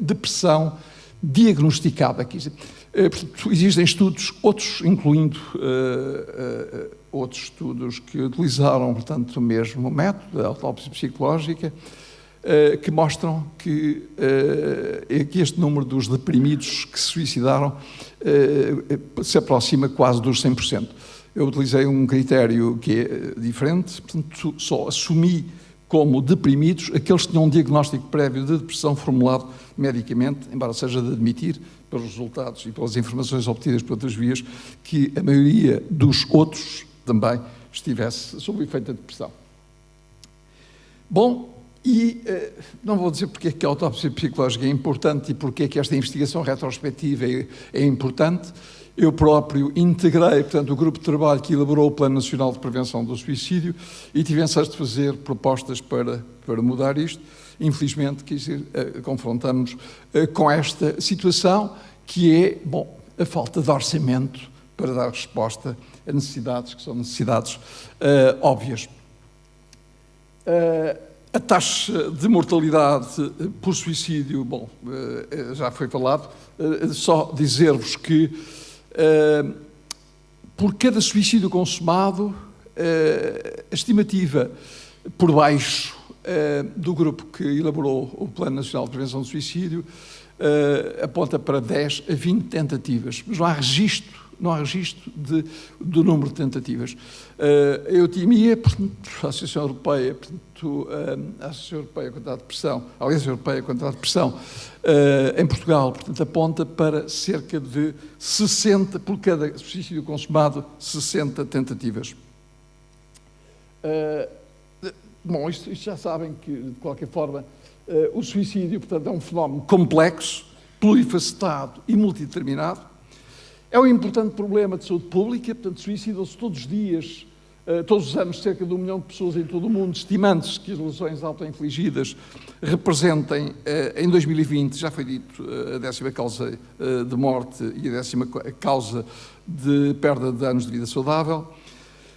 depressão diagnosticada. Portanto, existem estudos, outros incluindo outros estudos que utilizaram, portanto, o mesmo método, a autópsia psicológica, que mostram que este número dos deprimidos que se suicidaram se aproxima quase dos 100%. Eu utilizei um critério que é diferente, portanto, só assumi como deprimidos aqueles que tinham um diagnóstico prévio de depressão formulado medicamente, embora seja de admitir, pelos resultados e pelas informações obtidas por outras vias, que a maioria dos outros também estivesse sob o efeito da depressão. Bom, e não vou dizer porque é que a autópsia psicológica é importante e porque é que esta investigação retrospectiva é importante. Eu próprio integrei, portanto, o grupo de trabalho que elaborou o Plano Nacional de Prevenção do Suicídio e tive ânsias de fazer propostas para mudar isto. Infelizmente, confrontamos com esta situação que é, bom, a falta de orçamento para dar resposta a necessidades que são necessidades óbvias. A taxa de mortalidade por suicídio, bom, já foi falado, só dizer-vos que por cada suicídio consumado, a estimativa por baixo do grupo que elaborou o Plano Nacional de Prevenção do Suicídio aponta para 10 a 20 tentativas, mas não há registro do número de tentativas. A eutimia, portanto, a Associação Europeia, portanto, a Associação Europeia contra a Depressão, a Aliança Europeia contra a Depressão, em Portugal, portanto, aponta para cerca de 60, por cada suicídio consumado, 60 tentativas. Bom, isto já sabem que, de qualquer forma, o suicídio, portanto, é um fenómeno complexo, plurifacetado e multideterminado. É um importante problema de saúde pública, portanto, suicidam-se todos os dias, todos os anos, cerca de 1 milhão de pessoas em todo o mundo, estimando-se que as lesões auto-infligidas representem, em 2020, já foi dito, a 10ª causa de morte e a 10ª causa de perda de anos de vida saudável.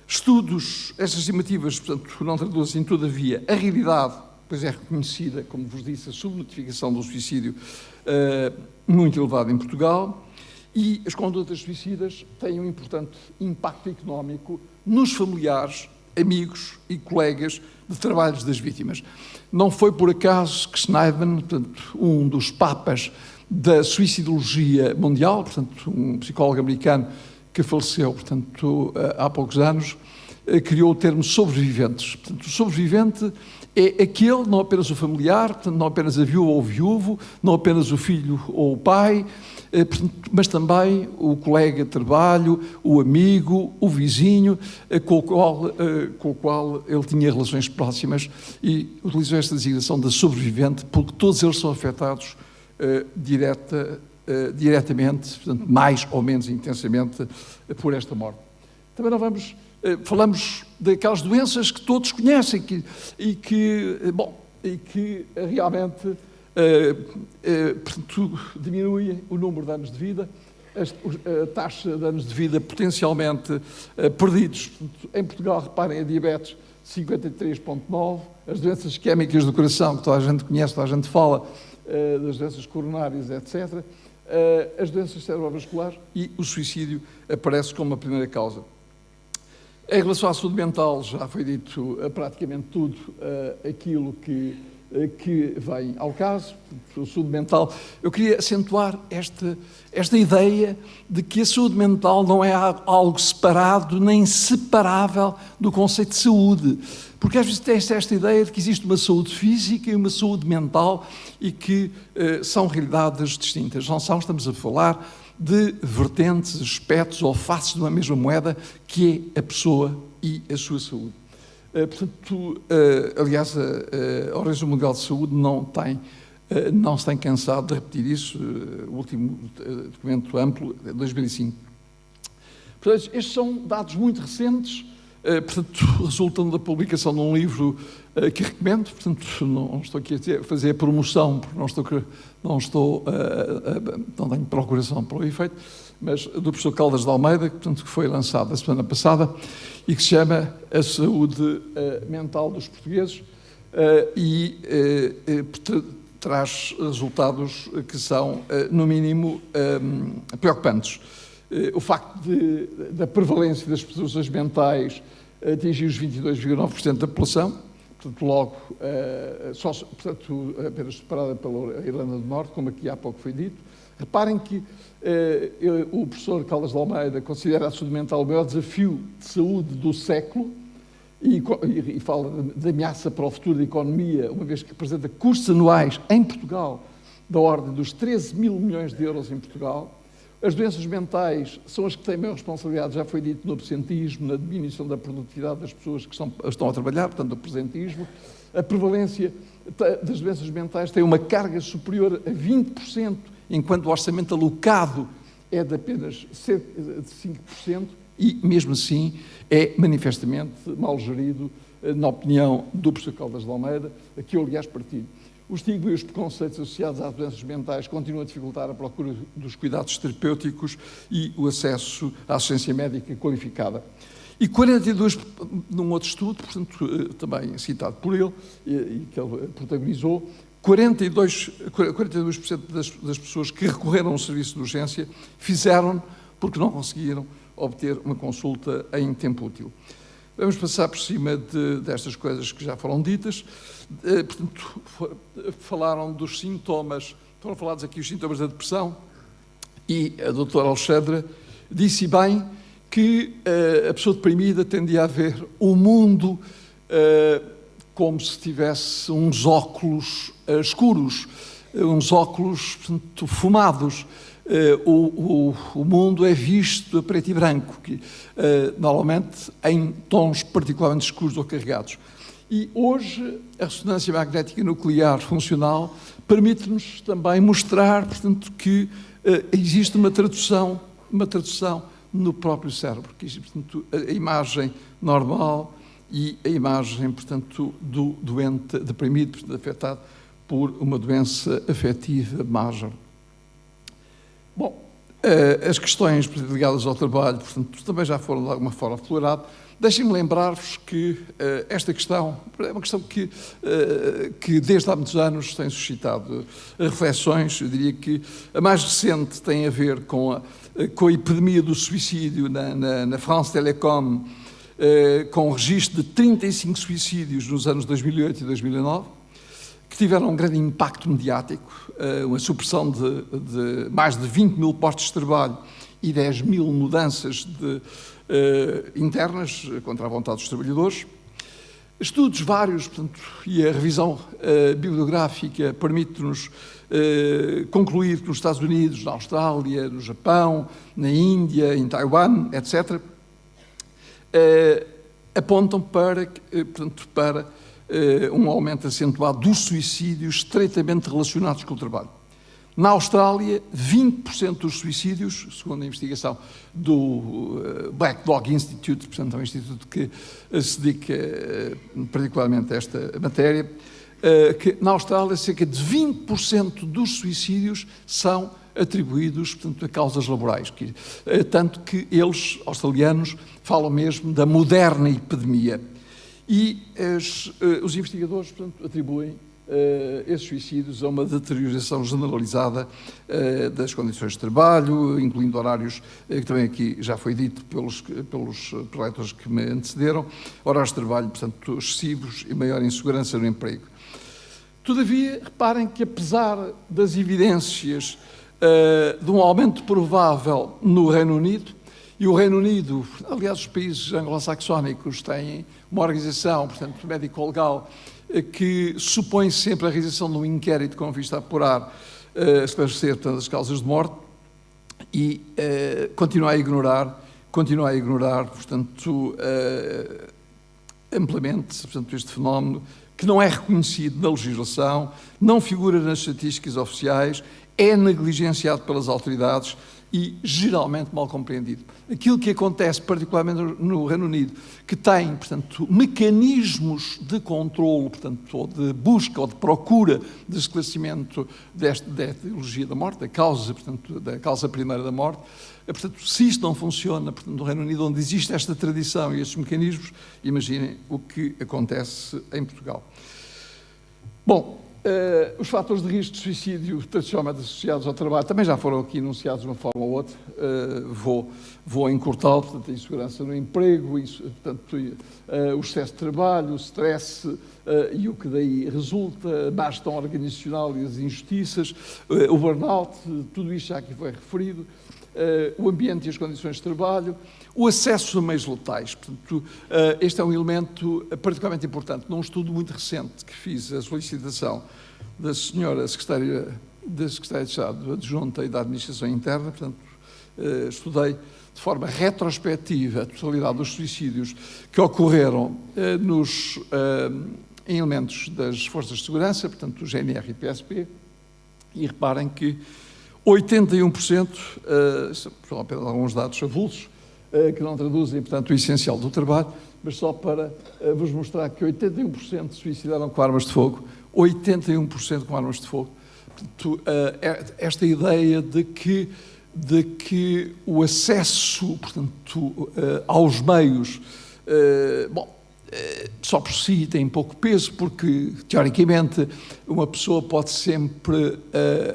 Estudos, estas estimativas, portanto, não traduzem, todavia, a realidade, pois é reconhecida, como vos disse, a subnotificação do suicídio muito elevada em Portugal. E as condutas suicidas têm um importante impacto económico nos familiares, amigos e colegas de trabalhos das vítimas. Não foi por acaso que Schneidman, portanto, um dos papas da suicidologia mundial, portanto, um psicólogo americano que faleceu, portanto, há poucos anos, criou o termo sobreviventes. Portanto, o sobrevivente é aquele, não apenas o familiar, portanto, não apenas a viúva ou o viúvo, não apenas o filho ou o pai, mas também o colega de trabalho, o amigo, o vizinho, com o qual ele tinha relações próximas, e utilizou esta designação de sobrevivente porque todos eles são afetados diretamente, portanto, mais ou menos intensamente, por esta morte. Também não vamos... falamos daquelas doenças que todos conhecem e que realmente portanto, diminuem o número de anos de vida, a taxa de anos de vida potencialmente perdidos. Portanto, em Portugal, reparem, a diabetes 53,9, as doenças isquémicas do coração, que toda a gente conhece, toda a gente fala, das doenças coronárias, etc., as doenças cerebrovasculares e o suicídio aparece como a primeira causa. Em relação à saúde mental, já foi dito praticamente tudo aquilo que vem ao caso. A saúde mental, eu queria acentuar esta ideia de que a saúde mental não é algo separado nem separável do conceito de saúde, porque às vezes tem-se esta ideia de que existe uma saúde física e uma saúde mental e que são realidades distintas. Não são, estamos a falar de vertentes, aspectos ou faces de uma mesma moeda que é a pessoa e a sua saúde. Portanto, aliás, a Organização Mundial de Saúde não se tem cansado de repetir isso, o último documento amplo, de 2005. Portanto, estes são dados muito recentes, portanto, resultam da publicação de um livro que recomendo, portanto, não estou aqui a fazer a promoção, porque não tenho procuração para o efeito, mas do professor Caldas de Almeida, que foi lançado a semana passada, e que se chama A Saúde Mental dos Portugueses, e traz resultados que são, no mínimo, preocupantes. O facto da prevalência das perturbações mentais atingir os 22,9% da população, portanto, logo, apenas separada pela Irlanda do Norte, como aqui há pouco foi dito. Reparem que o professor Caldas de Almeida considera a saúde mental o maior desafio de saúde do século e fala de ameaça para o futuro da economia, uma vez que apresenta custos anuais em Portugal da ordem dos 13 mil milhões de euros em Portugal. As doenças mentais são as que têm maior responsabilidade, já foi dito, no absentismo, na diminuição da produtividade das pessoas que estão a trabalhar, portanto, o presentismo. A prevalência das doenças mentais tem uma carga superior a 20%, enquanto o orçamento alocado é de apenas cerca de 5%, e, mesmo assim, é manifestamente mal gerido, na opinião do professor Caldas de Almeida, a que eu, aliás, partilho. O estigma e os preconceitos associados às doenças mentais continuam a dificultar a procura dos cuidados terapêuticos e o acesso à assistência médica qualificada. E 42, num outro estudo, portanto, também citado por ele, e que ele protagonizou, 42% das pessoas que recorreram ao serviço de urgência fizeram porque não conseguiram obter uma consulta em tempo útil. Vamos passar por cima destas coisas que já foram ditas. Portanto, falaram dos sintomas, foram falados aqui os sintomas da depressão, e a doutora Alexandra disse bem que a pessoa deprimida tendia a ver o mundo como se tivesse uns óculos escuros, uns óculos, portanto, fumados. O mundo é visto a preto e branco, normalmente em tons particularmente escuros ou carregados. E hoje a ressonância magnética nuclear funcional permite-nos também mostrar, portanto, que existe uma tradução no próprio cérebro, que existe, portanto, a imagem normal e a imagem, portanto, do doente deprimido, portanto, afetado por uma doença afetiva major. Bom, as questões ligadas ao trabalho, portanto, também já foram de alguma forma afloradas. Deixem-me lembrar-vos que esta questão é uma questão que desde há muitos anos tem suscitado reflexões. Eu diria que a mais recente tem a ver com a epidemia do suicídio na France Telecom, com o registro de 35 suicídios nos anos 2008 e 2009, que tiveram um grande impacto mediático, uma supressão de mais de 20 mil postos de trabalho e 10 mil mudanças internas contra a vontade dos trabalhadores. Estudos vários, portanto, e a revisão bibliográfica permite-nos concluir que nos Estados Unidos, na Austrália, no Japão, na Índia, em Taiwan, etc., apontam para um aumento acentuado dos suicídios estreitamente relacionados com o trabalho. Na Austrália, 20% dos suicídios, segundo a investigação do Black Dog Institute, portanto é um instituto que se dedica particularmente a esta matéria, que na Austrália cerca de 20% dos suicídios são atribuídos, portanto, a causas laborais, tanto que eles, australianos, falam mesmo da moderna epidemia. E os investigadores, portanto, atribuem esses suicídios a uma deterioração generalizada das condições de trabalho, incluindo horários, que também aqui já foi dito pelos preletores que me antecederam, horários de trabalho, portanto, excessivos e maior insegurança no emprego. Todavia, reparem que apesar das evidências de um aumento provável no Reino Unido, e o Reino Unido, aliás, os países anglo-saxónicos têm uma organização, portanto, médico-legal, que supõe sempre a realização de um inquérito com vista a apurar, esclarecer todas as causas de morte, e continua a ignorar, portanto, amplamente, portanto, este fenómeno, que não é reconhecido na legislação, não figura nas estatísticas oficiais, é negligenciado pelas autoridades e geralmente mal compreendido. Aquilo que acontece, particularmente no Reino Unido, que tem, portanto, mecanismos de controlo, portanto, ou de busca ou de procura de esclarecimento da etiologia da morte, da causa primeira da morte. Portanto, se isto não funciona, portanto, no Reino Unido, onde existe esta tradição e estes mecanismos, imaginem o que acontece em Portugal. Bom, Os fatores de risco de suicídio tradicionalmente associados ao trabalho também já foram aqui enunciados de uma forma ou outra. Vou encurtá-lo, portanto, a insegurança no emprego, o excesso de trabalho, o stress e o que daí resulta, a má gestão organizacional e as injustiças, o burnout, tudo isto já aqui foi referido, o ambiente e as condições de trabalho, o acesso a meios letais. Portanto, este é um elemento particularmente importante. Num estudo muito recente que fiz a solicitação da senhora Secretária de Estado Adjunta e da Administração Interna, portanto, estudei de forma retrospectiva a totalidade dos suicídios que ocorreram em elementos das forças de segurança, portanto, do GNR e PSP, e reparem que 81%, são apenas alguns dados avulsos, que não traduzem, portanto, o essencial do trabalho, mas só para vos mostrar que 81% se suicidaram com armas de fogo, 81% com armas de fogo. Portanto, esta ideia de que o acesso, portanto, aos meios, só por si tem pouco peso, porque, teoricamente, uma pessoa pode sempre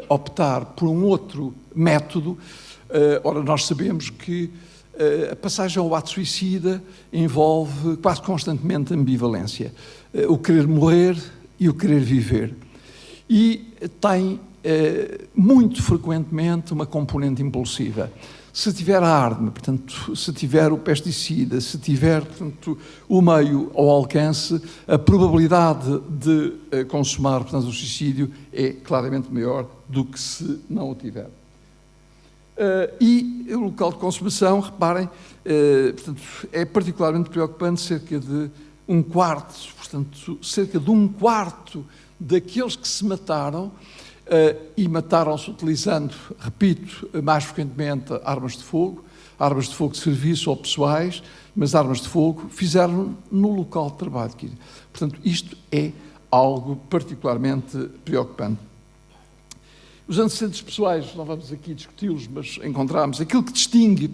optar por um outro método. Ora, nós sabemos que a passagem ao ato suicida envolve quase constantemente ambivalência. O querer morrer e o querer viver. E tem, muito frequentemente, uma componente impulsiva. Se tiver a arma, portanto, se tiver o pesticida, se tiver, portanto, o meio ao alcance, a probabilidade de consumar, portanto, o suicídio é claramente maior do que se não o tiver. E o local de consumação, reparem, portanto, é particularmente preocupante, cerca de um quarto daqueles que se mataram, e mataram-se utilizando, repito, mais frequentemente armas de fogo de serviço ou pessoais, mas armas de fogo, fizeram no local de trabalho. Portanto, isto é algo particularmente preocupante. Os antecedentes pessoais, não vamos aqui discuti-los, mas encontramos aquilo que distingue,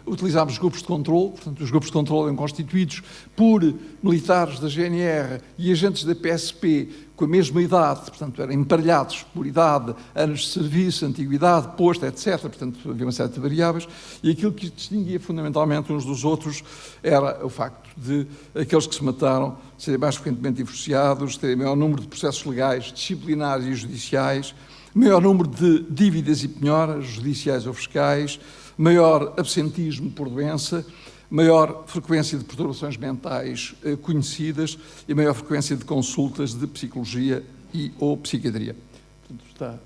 utilizámos grupos de controle, portanto, os grupos de controle eram constituídos por militares da GNR e agentes da PSP com a mesma idade, portanto, eram emparelhados por idade, anos de serviço, antiguidade, posto, etc. Portanto, havia uma série de variáveis, e aquilo que distinguia fundamentalmente uns dos outros era o facto de aqueles que se mataram serem mais frequentemente divorciados, terem maior número de processos legais, disciplinares e judiciais, maior número de dívidas e penhoras, judiciais ou fiscais, maior absentismo por doença, maior frequência de perturbações mentais conhecidas e maior frequência de consultas de psicologia ou psiquiatria. Portanto,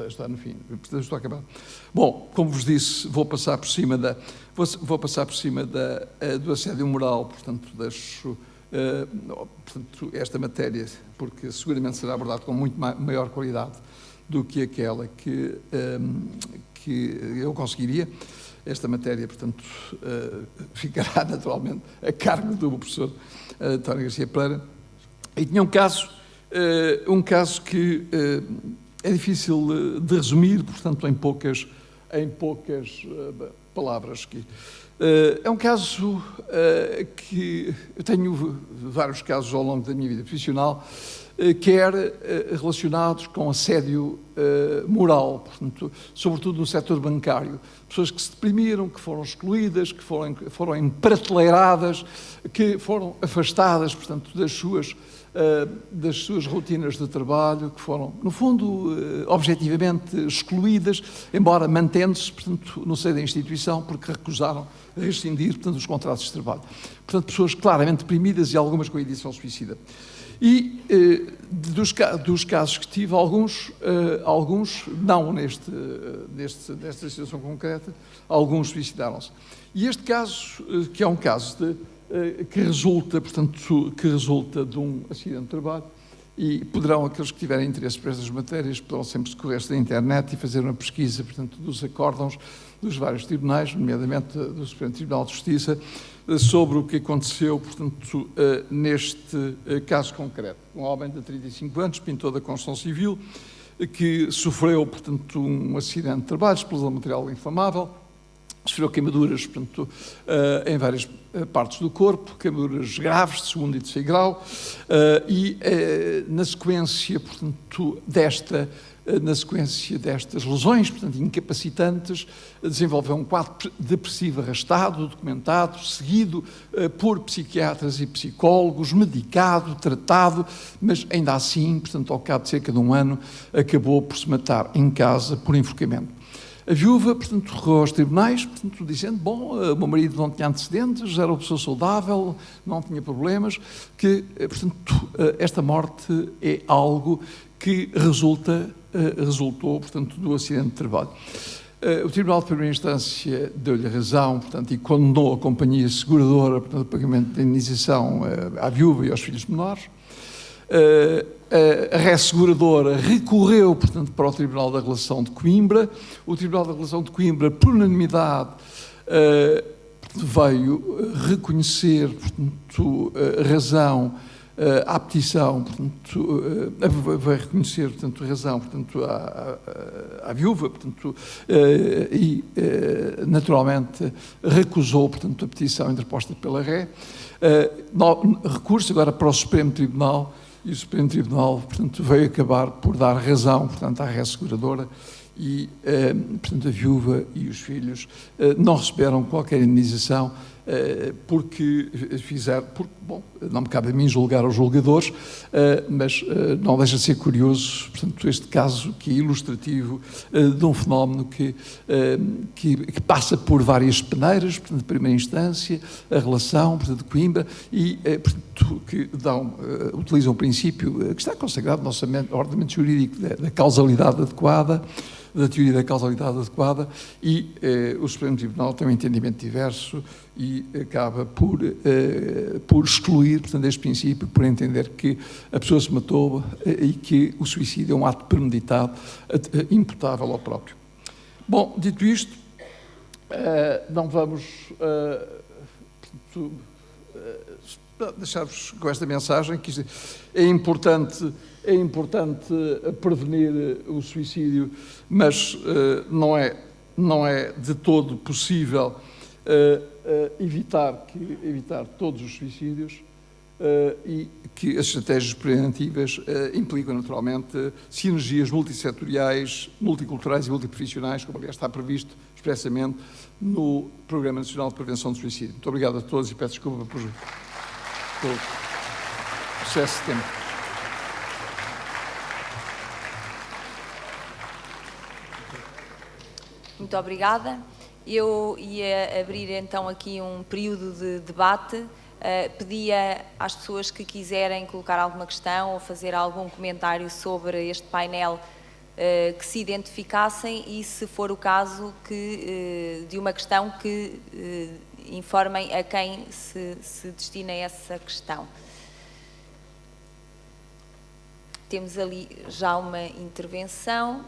está no fim. Portanto, estou a acabar. Bom, como vos disse, vou passar por cima do assédio moral, portanto, deixo esta matéria, porque seguramente será abordado com muito maior qualidade do que aquela que eu conseguiria. Esta matéria, portanto, ficará naturalmente a cargo do professor António Garcia Pereira. E tinha um caso que é difícil de resumir, portanto, em poucas palavras. É um caso que eu tenho vários casos ao longo da minha vida profissional, quer relacionados com assédio moral, portanto, sobretudo no setor bancário. Pessoas que se deprimiram, que foram excluídas, que foram emprateleiradas, que foram afastadas, portanto, das suas rotinas de trabalho, que foram, no fundo, objetivamente excluídas, embora mantendo-se, portanto, no seio da instituição, porque recusaram rescindir, portanto, os contratos de trabalho. Portanto, pessoas claramente deprimidas e algumas com ideação suicida. E dos casos que tive, alguns não nesta situação concreta, alguns suicidaram-se. E este caso, que é um caso que resulta de um acidente de trabalho, e poderão, aqueles que tiverem interesse por estas matérias, poderão sempre socorrer-se da internet e fazer uma pesquisa, portanto, dos acórdãos dos vários tribunais, nomeadamente do Supremo Tribunal de Justiça, sobre o que aconteceu, portanto, neste caso concreto. Um homem de 35 anos, pintor da construção civil, que sofreu, portanto, um acidente de trabalho, explosão de material inflamável, sofreu queimaduras, portanto, em várias partes do corpo, queimaduras graves de segundo e terceiro grau, e na sequência, portanto, destas lesões, portanto, incapacitantes, desenvolveu um quadro depressivo arrastado, documentado, seguido por psiquiatras e psicólogos, medicado, tratado, mas ainda assim, portanto, ao cabo de cerca de um ano, acabou por se matar em casa por enforcamento. A viúva, portanto, recorreu aos tribunais, portanto, dizendo, bom, o meu marido não tinha antecedentes, era uma pessoa saudável, não tinha problemas, que, portanto, esta morte é algo que resultou, portanto, do acidente de trabalho. O Tribunal de Primeira Instância deu-lhe razão, portanto, e condenou a companhia seguradora, portanto, o pagamento de indenização à viúva e aos filhos menores. A reasseguradora recorreu, portanto, para o Tribunal da Relação de Coimbra. O Tribunal da Relação de Coimbra, por unanimidade, veio reconhecer, portanto, razão à petição, portanto, vai reconhecer, portanto, razão, portanto, à viúva, portanto, e, naturalmente, recusou, portanto, a petição interposta pela Ré. Recurso agora para o Supremo Tribunal, e o Supremo Tribunal, portanto, veio acabar por dar razão, portanto, à reasseguradora e, portanto, a viúva e os filhos não receberam qualquer indenização porque bom, não me cabe a mim julgar os julgadores, mas não deixa de ser curioso, portanto, este caso que é ilustrativo de um fenómeno que passa por várias peneiras, portanto, de primeira instância, a relação, portanto, de Coimbra, e, portanto, que utilizam um princípio que está consagrado no nosso ordenamento jurídico da causalidade adequada, da teoria da causalidade adequada, e o Supremo Tribunal tem um entendimento diverso e acaba por excluir, portanto, este princípio, por entender que a pessoa se matou e que o suicídio é um ato premeditado, imputável ao próprio. Bom, dito isto, não vamos deixar-vos com esta mensagem, que é importante prevenir o suicídio, mas não é de todo possível evitar todos os suicídios, e que as estratégias preventivas implicam naturalmente sinergias multissetoriais, multiculturais e multiprofissionais, como aliás está previsto expressamente no Programa Nacional de Prevenção do Suicídio. Muito obrigado a todos e peço desculpa por excesso de tempo. Muito obrigada. Eu ia abrir então aqui um período de debate. Pedia às pessoas que quiserem colocar alguma questão ou fazer algum comentário sobre este painel que se identificassem e, se for o caso, de uma questão que informem a quem se destina essa questão. Temos ali já uma intervenção.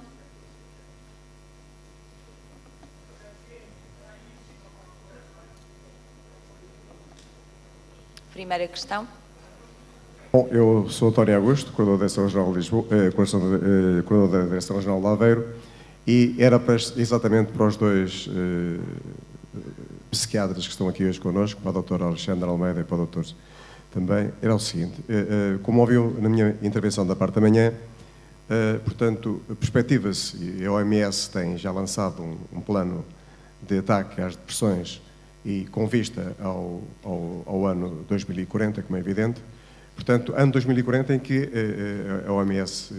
Primeira questão. Bom, eu sou António Augusto, curador da Direção Regional de Lisboa, curador da Direção Regional de Aveiro, e era exatamente para os dois psiquiatras que estão aqui hoje connosco, para a doutora Alexandra Almeida e para o doutor também, era o seguinte, como ouviu na minha intervenção da parte da manhã, portanto, perspectiva-se, e a OMS tem já lançado um plano de ataque às depressões e com vista ao ano 2040, como é evidente. Portanto, ano 2040 em que a OMS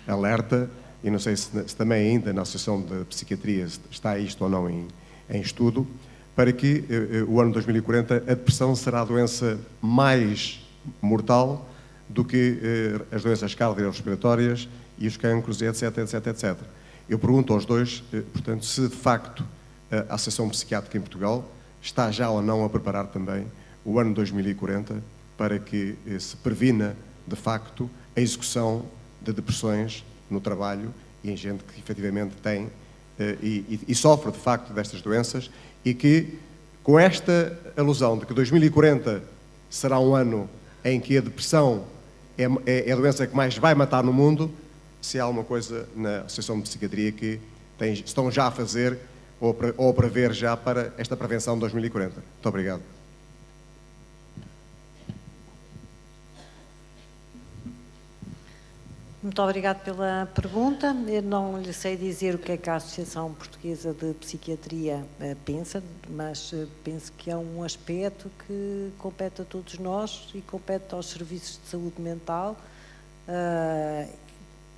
alerta, e não sei se também ainda na Associação de Psiquiatria está isto ou não em estudo, para que o ano 2040 a depressão será a doença mais mortal do que as doenças cardiorrespiratórias e os cancros, etc, etc, etc. Eu pergunto aos dois, portanto, se de facto a Associação Psiquiátrica em Portugal está já ou não a preparar também o ano 2040 para que se previna, de facto, a execução de depressões no trabalho e em gente que efetivamente tem e sofre, de facto, destas doenças, e que, com esta alusão de que 2040 será um ano em que a depressão é a doença que mais vai matar no mundo, se há alguma coisa na Associação de Psiquiatria que estão já a fazer ou a prever já para esta prevenção de 2040? Muito obrigado. Muito obrigado pela pergunta. Eu não lhe sei dizer o que é que a Associação Portuguesa de Psiquiatria pensa, mas penso que é um aspecto que compete a todos nós e compete aos serviços de saúde mental.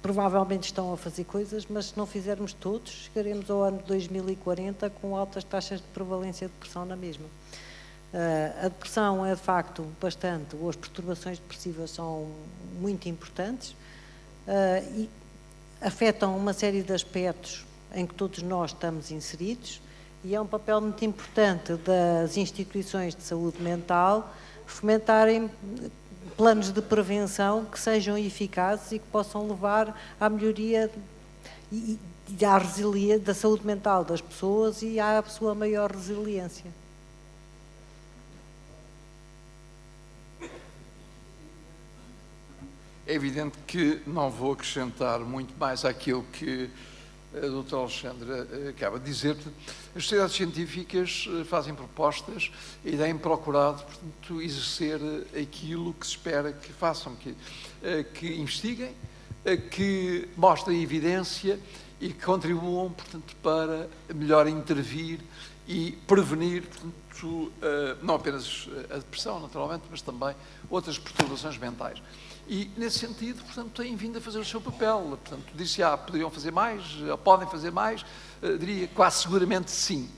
Provavelmente estão a fazer coisas, mas se não fizermos todos, chegaremos ao ano de 2040 com altas taxas de prevalência de depressão na mesma. A depressão é, de facto, bastante, ou as perturbações depressivas são muito importantes, e afetam uma série de aspectos em que todos nós estamos inseridos, e é um papel muito importante das instituições de saúde mental fomentarem planos de prevenção que sejam eficazes e que possam levar à melhoria e à resiliência da saúde mental das pessoas e à sua maior resiliência. É evidente que não vou acrescentar muito mais àquilo que a doutora Alexandra acaba de dizer. As sociedades científicas fazem propostas e têm procurado, portanto, exercer aquilo que se espera que façam, que investiguem, que mostrem evidência e que contribuam, portanto, para melhor intervir e prevenir, portanto, não apenas a depressão, naturalmente, mas também outras perturbações mentais. E, nesse sentido, portanto, têm vindo a fazer o seu papel. Portanto, disse, poderiam fazer mais, podem fazer mais, diria quase seguramente sim.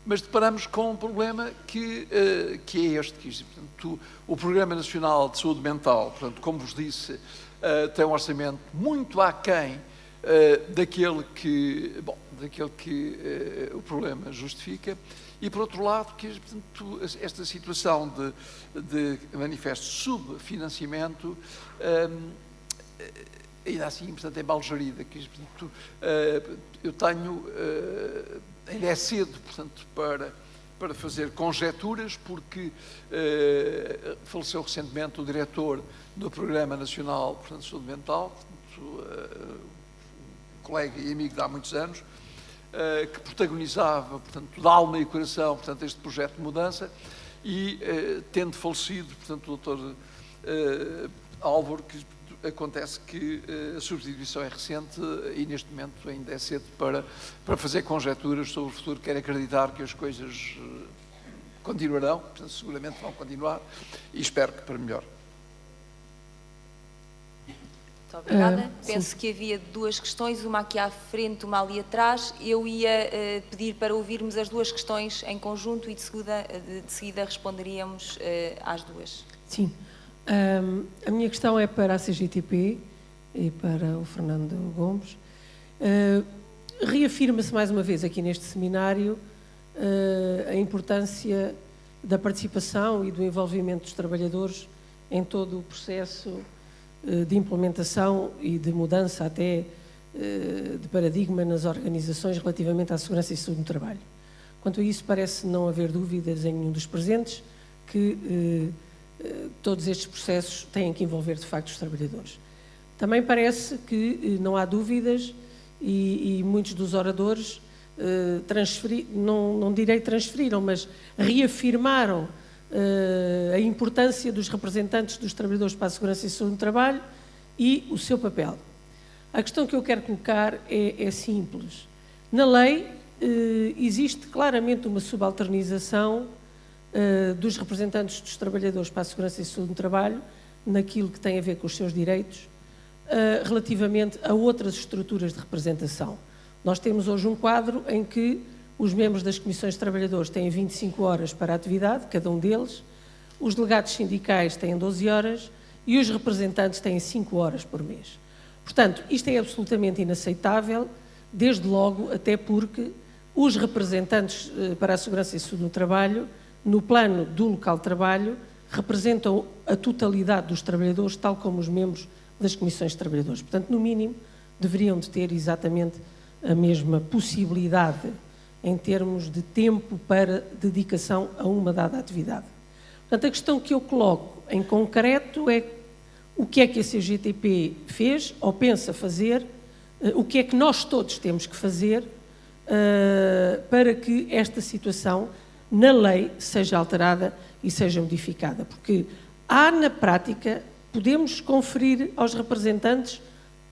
Mas deparamos com um problema que é este. Portanto, o Programa Nacional de Saúde Mental, portanto, como vos disse, tem um orçamento muito aquém daquele que o problema justifica. E, por outro lado, portanto, esta situação de manifesto subfinanciamento ainda assim, portanto, é mal gerida. Portanto, eu tenho, ainda é cedo, portanto, para fazer conjecturas, porque faleceu recentemente o diretor do Programa Nacional, portanto, de Saúde Mental, portanto, colega e amigo de há muitos anos, que protagonizava, portanto, de alma e coração, portanto, este projeto de mudança, e tendo falecido, portanto, o Dr. Álvaro, que acontece que a substituição é recente e neste momento ainda é cedo para fazer conjecturas sobre o futuro. Quero acreditar que as coisas continuarão, portanto, seguramente vão continuar, e espero que para melhor. Muito obrigada. Penso que havia duas questões, uma aqui à frente, uma ali atrás. Eu ia pedir para ouvirmos as duas questões em conjunto e de seguida responderíamos às duas. Sim. A minha questão é para a CGTP e para o Fernando Gomes. Reafirma-se mais uma vez aqui neste seminário a importância da participação e do envolvimento dos trabalhadores em todo o processo de implementação e de mudança até de paradigma nas organizações relativamente à segurança e saúde no trabalho. Quanto a isso, parece não haver dúvidas em nenhum dos presentes que todos estes processos têm que envolver, de facto, os trabalhadores. Também parece que não há dúvidas e muitos dos oradores não direi transferiram, mas reafirmaram a importância dos representantes dos trabalhadores para a segurança e saúde no trabalho e o seu papel. A questão que eu quero colocar é simples. Na lei existe claramente uma subalternização dos representantes dos trabalhadores para a segurança e saúde no trabalho naquilo que tem a ver com os seus direitos relativamente a outras estruturas de representação. Nós temos hoje um quadro em que os membros das comissões de trabalhadores têm 25 horas para a atividade, cada um deles, os delegados sindicais têm 12 horas e os representantes têm 5 horas por mês. Portanto, isto é absolutamente inaceitável, desde logo até porque os representantes para a segurança e saúde no trabalho, no plano do local de trabalho, representam a totalidade dos trabalhadores, tal como os membros das comissões de trabalhadores. Portanto, no mínimo, deveriam de ter exatamente a mesma possibilidade em termos de tempo para dedicação a uma dada atividade. Portanto, a questão que eu coloco em concreto é o que é que a CGTP fez ou pensa fazer, o que é que nós todos temos que fazer para que esta situação, na lei, seja alterada e seja modificada. Porque há, na prática, podemos conferir aos representantes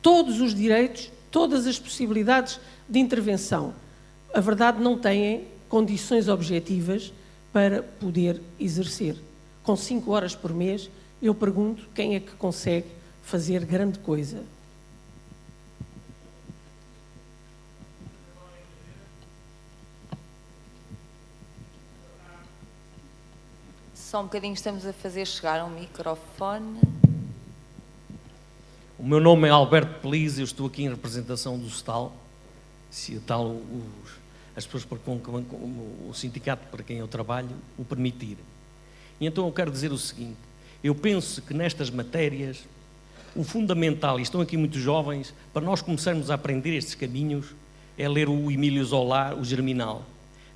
todos os direitos, todas as possibilidades de intervenção. A verdade, não têm condições objetivas para poder exercer. Com 5 horas por mês, eu pergunto quem é que consegue fazer grande coisa. Só um bocadinho, estamos a fazer chegar um microfone. O meu nome é Alberto Peliz, eu estou aqui em representação do STAL, as pessoas o sindicato para quem eu trabalho o permitir. E então eu quero dizer o seguinte, eu penso que nestas matérias o fundamental, e estão aqui muitos jovens, para nós começarmos a aprender estes caminhos, é ler o Emílio Zola, o Germinal.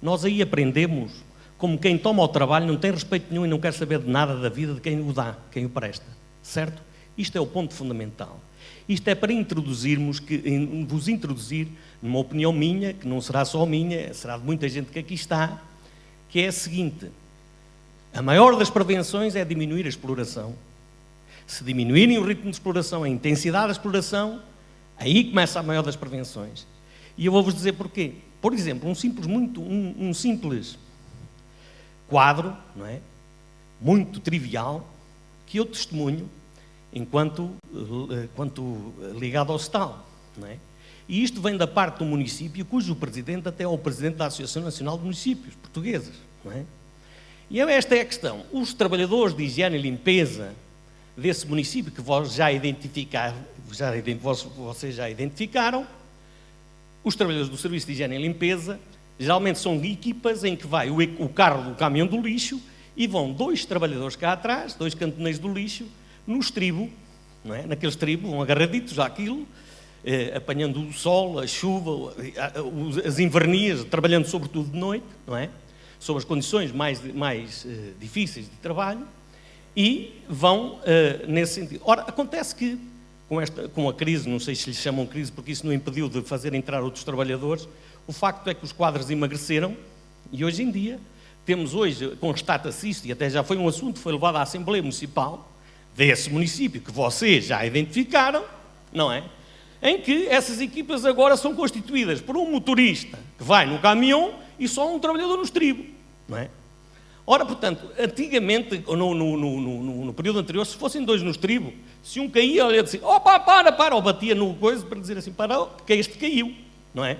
Nós aí aprendemos como quem toma o trabalho não tem respeito nenhum e não quer saber de nada da vida de quem o dá, quem o presta, certo? Isto é o ponto fundamental. Isto é para vos introduzir, numa opinião minha, que não será só minha, será de muita gente que aqui está, que é a seguinte: a maior das prevenções é diminuir a exploração. Se diminuírem o ritmo de exploração, a intensidade da exploração, aí começa a maior das prevenções. E eu vou-vos dizer porquê. Por exemplo, um simples quadro, não é? Muito trivial, que eu testemunho enquanto ligado ao STAL, não é? E isto vem da parte do município, cujo presidente até é o presidente da Associação Nacional de Municípios Portugueses, não é? E esta é a questão. Os trabalhadores de higiene e limpeza desse município, que vocês já identificaram, os trabalhadores do Serviço de Higiene e Limpeza, geralmente são equipas em que vai o carro do caminhão do lixo e vão 2 trabalhadores cá atrás, 2 cantoneiros do lixo, no estribo, não é? Naquele estribo, vão agarraditos àquilo, apanhando o sol, a chuva, as invernias, trabalhando sobretudo de noite, não é? Sob as condições mais difíceis de trabalho, e vão nesse sentido. Ora, acontece que, com a crise, não sei se lhe chamam crise, porque isso não impediu de fazer entrar outros trabalhadores, o facto é que os quadros emagreceram, e hoje em dia, constata-se isto, e até já foi um assunto que foi levado à Assembleia Municipal, desse município, que vocês já identificaram, não é? Em que essas equipas agora são constituídas por um motorista que vai no caminhão e só um trabalhador no estribo, não é? Ora, portanto, antigamente, no período anterior, se fossem 2 no estribo, se um caía, olha assim, opa, para, ou batia no coisa para dizer assim, para, que este caiu, não é?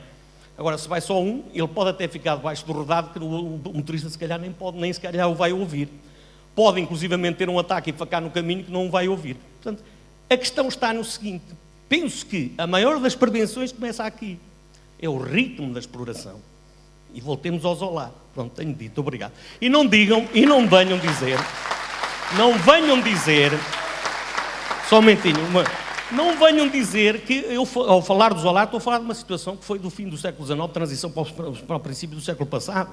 Agora, se vai só um, ele pode até ficar debaixo do rodado, que o motorista se calhar nem se calhar o vai ouvir. Pode, inclusivamente, ter um ataque e facar no caminho que não o vai ouvir. Portanto, a questão está no seguinte: penso que a maior das prevenções começa aqui. É o ritmo da exploração. E voltemos ao Zola. Pronto, tenho dito, obrigado. E não venham dizer, só um momentinho, não venham dizer que eu, ao falar do Zola, estou a falar de uma situação que foi do fim do século XIX, transição para o princípio do século passado.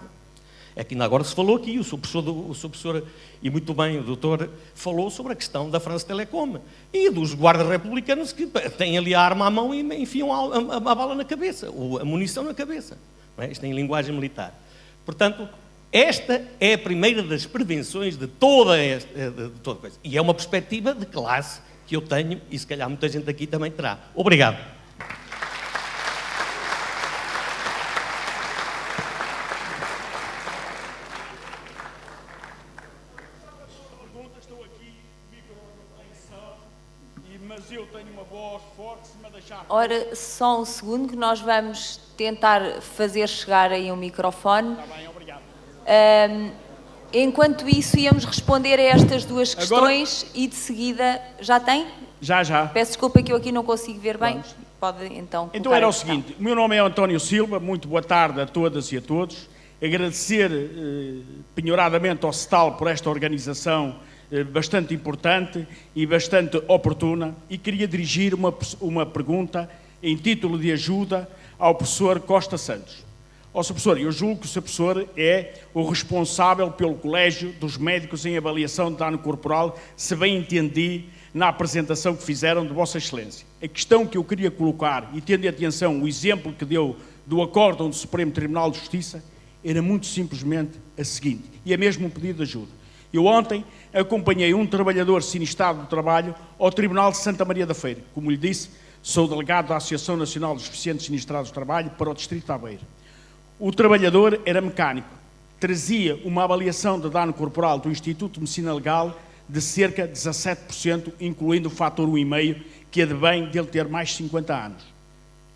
É que ainda agora se falou aqui, o seu professor, e muito bem, o doutor, falou sobre a questão da France Telecom e dos guardas republicanos que têm ali a arma à mão e enfiam a bala na cabeça, ou a munição na cabeça. Não é? Isto é em linguagem militar. Portanto, esta é a primeira das prevenções de toda coisa. E é uma perspectiva de classe que eu tenho e se calhar muita gente aqui também terá. Obrigado. Mas eu tenho uma voz forte, se me deixar... Ora, só um segundo que nós vamos tentar fazer chegar aí um microfone. Está bem, obrigado. Enquanto isso, íamos responder a estas 2 questões e de seguida... Já tem? Já. Peço desculpa que eu aqui não consigo ver bem. Vamos. Pode então... Então era o seguinte, o meu nome é António Silva, muito boa tarde a todas e a todos. Agradecer penhoradamente ao STAL por esta organização bastante importante e bastante oportuna, e queria dirigir uma pergunta em título de ajuda ao professor Costa Santos. Ó, Sr. Professor, eu julgo que o Sr. Professor é o responsável pelo Colégio dos Médicos em Avaliação de Dano Corporal, se bem entendi na apresentação que fizeram de Vossa Excelência. A questão que eu queria colocar, e tendo em atenção o exemplo que deu do acórdão do Supremo Tribunal de Justiça, era muito simplesmente a seguinte, e é mesmo um pedido de ajuda. Eu ontem acompanhei um trabalhador sinistrado do trabalho ao Tribunal de Santa Maria da Feira. Como lhe disse, sou delegado da Associação Nacional dos Deficientes Sinistrados do Trabalho para o Distrito de Aveiro. O trabalhador era mecânico, trazia uma avaliação de dano corporal do Instituto de Medicina Legal de cerca de 17%, incluindo o fator 1,5, que advém dele ter mais de 50 anos.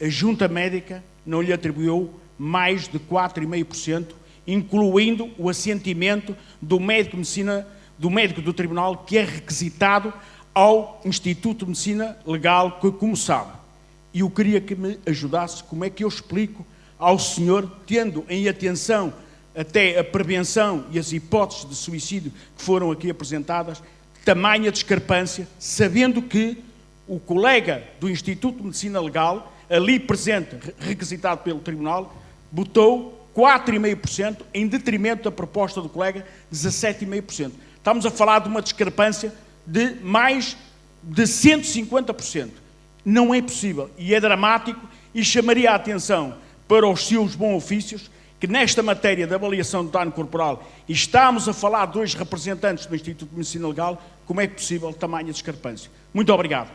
A Junta Médica não lhe atribuiu mais de 4,5%, incluindo o assentimento do médico do Tribunal, que é requisitado ao Instituto de Medicina Legal, que, como sabe, e eu queria que me ajudasse, como é que eu explico ao senhor, tendo em atenção até a prevenção e as hipóteses de suicídio que foram aqui apresentadas, tamanha discrepância, sabendo que o colega do Instituto de Medicina Legal, ali presente, requisitado pelo Tribunal, votou 4,5% em detrimento da proposta do colega 17,5%. Estamos a falar de uma discrepância de mais de 150%. Não é possível e é dramático, e chamaria a atenção para os seus bons ofícios que nesta matéria de avaliação do dano corporal, e estamos a falar de 2 representantes do Instituto de Medicina Legal, como é possível tamanha discrepância. Muito obrigado.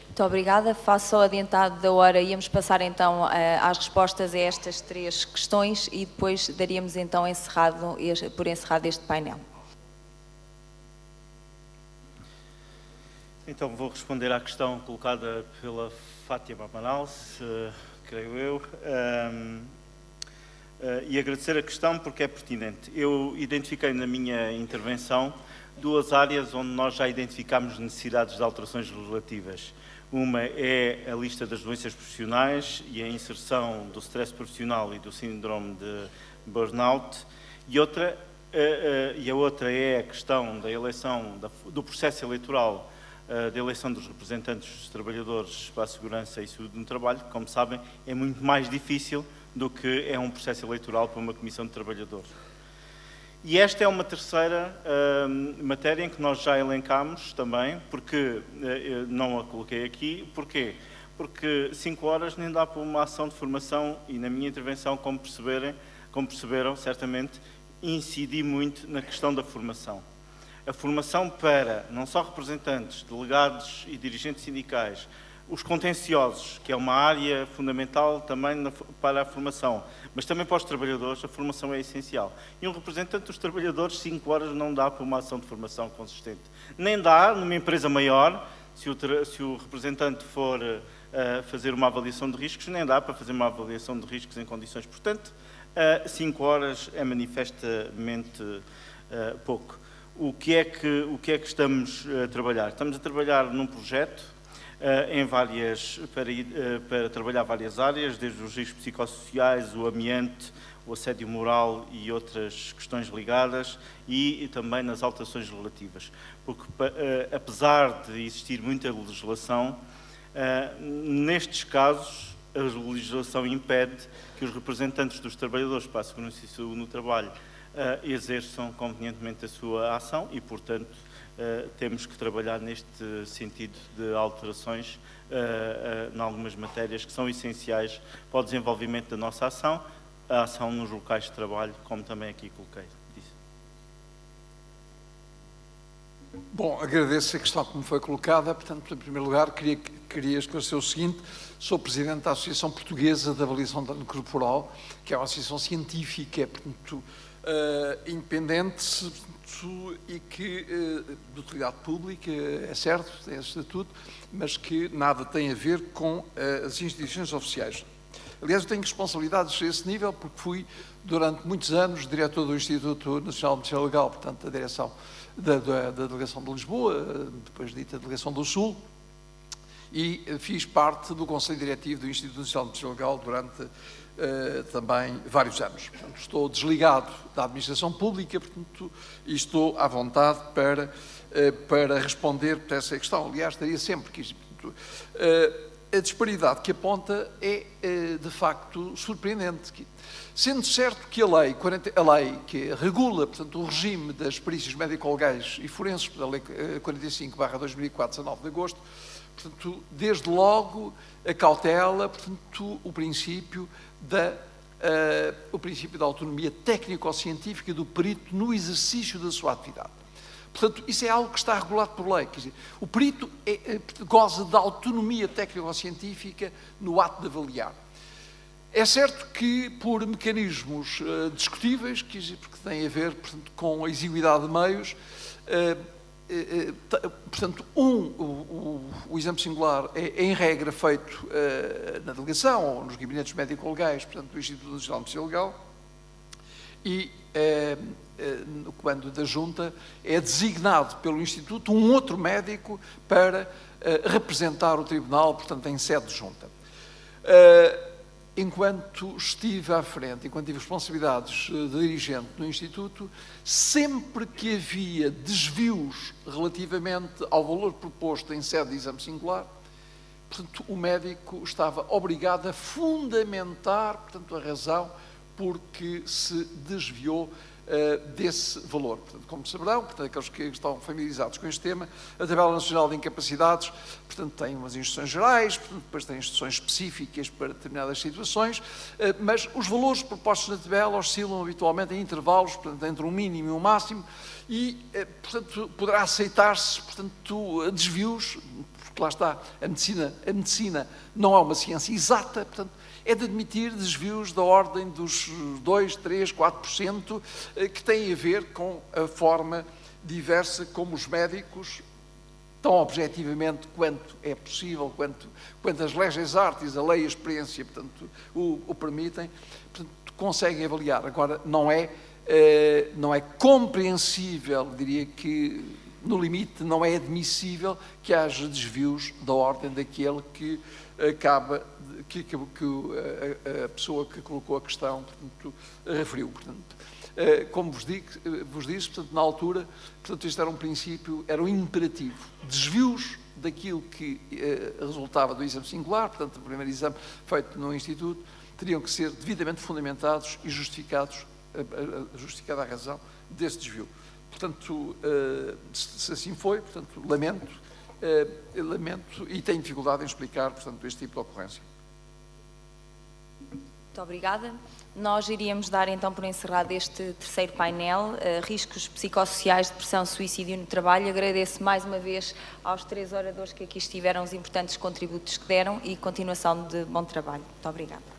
Muito obrigada. Faço o adiantado da hora. Íamos passar então às respostas a estas 3 questões e depois daríamos então por encerrado este painel. Então vou responder à questão colocada pela Fátima Manal, creio eu, e agradecer a questão porque é pertinente. Eu identifiquei na minha intervenção 2 áreas onde nós já identificámos necessidades de alterações legislativas. Uma é a lista das doenças profissionais e a inserção do stress profissional e do síndrome de burnout, e a outra é a questão da eleição, do processo eleitoral da eleição dos representantes dos trabalhadores para a segurança e saúde no trabalho, que, como sabem, é muito mais difícil do que é um processo eleitoral para uma comissão de trabalhadores. E esta é uma terceira matéria em que nós já elencámos também, porque não a coloquei aqui. Porquê? Porque 5 horas nem dá para uma ação de formação e na minha intervenção, como perceberam, certamente, incidi muito na questão da formação. A formação para não só representantes, delegados e dirigentes sindicais, os contenciosos, que é uma área fundamental também para a formação, mas também para os trabalhadores, a formação é essencial. E um representante dos trabalhadores, 5 horas não dá para uma ação de formação consistente. Nem dá numa empresa maior, se o representante for fazer uma avaliação de riscos, nem dá para fazer uma avaliação de riscos em condições. Portanto, 5 horas é manifestamente pouco. O que é que estamos a trabalhar? Estamos a trabalhar num projeto para trabalhar várias áreas, desde os riscos psicossociais, o ambiente, o assédio moral e outras questões ligadas, e também nas alterações legislativas. Porque, apesar de existir muita legislação, nestes casos, a legislação impede que os representantes dos trabalhadores para a segurança e saúde no trabalho exerçam convenientemente a sua ação e, portanto, temos que trabalhar neste sentido de alterações em algumas matérias que são essenciais para o desenvolvimento da nossa ação, a ação nos locais de trabalho, como também aqui coloquei. Bom, agradeço a questão que me foi colocada. Portanto, em primeiro lugar, queria esclarecer o seguinte: sou Presidente da Associação Portuguesa de Avaliação de Dano Corporal, que é uma associação científica, portanto, independente e que de utilidade pública, é certo, tem esse estatuto, mas que nada tem a ver com as instituições oficiais. Aliás, eu tenho responsabilidades a esse nível, porque fui, durante muitos anos, diretor do Instituto Nacional de Medicina Legal, portanto, da direção da Delegação de Lisboa, depois dita Delegação do Sul, e fiz parte do Conselho Diretivo do Instituto Nacional de Medicina Legal durante também vários anos. Portanto, estou desligado da administração pública, portanto, e estou à vontade para responder por essa questão. Aliás, estaria sempre aqui. a disparidade que aponta é, de facto, surpreendente. Sendo certo que a lei que regula, portanto, o regime das perícias médico-legais e forenses, a lei 45/2004, 19 de agosto, portanto, desde logo acautela, portanto, o princípio da autonomia técnico-científica do perito no exercício da sua atividade. Portanto, isso é algo que está regulado por lei. Quer dizer, o perito goza da autonomia técnico-científica no ato de avaliar. É certo que, por mecanismos discutíveis, porque têm a ver, portanto, com a exiguidade de meios, portanto, o exame singular é, em regra, feito na delegação ou nos gabinetes médico-legais, portanto, do Instituto Nacional de Medicina Legal, e no comando da Junta é designado pelo Instituto um outro médico para representar o Tribunal, portanto, em sede de Junta. Enquanto estive à frente, enquanto tive responsabilidades de dirigente no Instituto, sempre que havia desvios relativamente ao valor proposto em sede de exame singular, portanto, o médico estava obrigado a fundamentar, portanto, a razão porque se desviou desse valor. Portanto, como saberão, portanto, aqueles que estão familiarizados com este tema, a Tabela Nacional de Incapacidades, portanto, tem umas instruções gerais, portanto, depois tem instruções específicas para determinadas situações, mas os valores propostos na tabela oscilam habitualmente em intervalos, portanto, entre um mínimo e um máximo, e, portanto, poderá aceitar-se, portanto, desvios, porque lá está, a medicina não é uma ciência exata, portanto, é de admitir desvios da ordem dos 2%, 3%, 4%, que têm a ver com a forma diversa como os médicos, tão objetivamente quanto é possível, quanto as leges artes, a lei e a experiência, portanto, o permitem, portanto, conseguem avaliar. Agora, não é compreensível, diria que, no limite, não é admissível que haja desvios da ordem daquele que a pessoa que colocou a questão, portanto, referiu. Portanto, como vos disse, portanto, na altura, portanto, isto era um princípio, era um imperativo. Desvios daquilo que resultava do exame singular, portanto, o primeiro exame feito no Instituto, teriam que ser devidamente fundamentados e justificada a razão desse desvio. Portanto, se assim foi, portanto, lamento e tenho dificuldade em explicar, portanto, este tipo de ocorrência. Muito obrigada. Nós iríamos dar então por encerrado este terceiro painel, riscos psicossociais, depressão, suicídio no trabalho. Agradeço mais uma vez aos 3 oradores que aqui estiveram, os importantes contributos que deram e continuação de bom trabalho. Muito obrigada.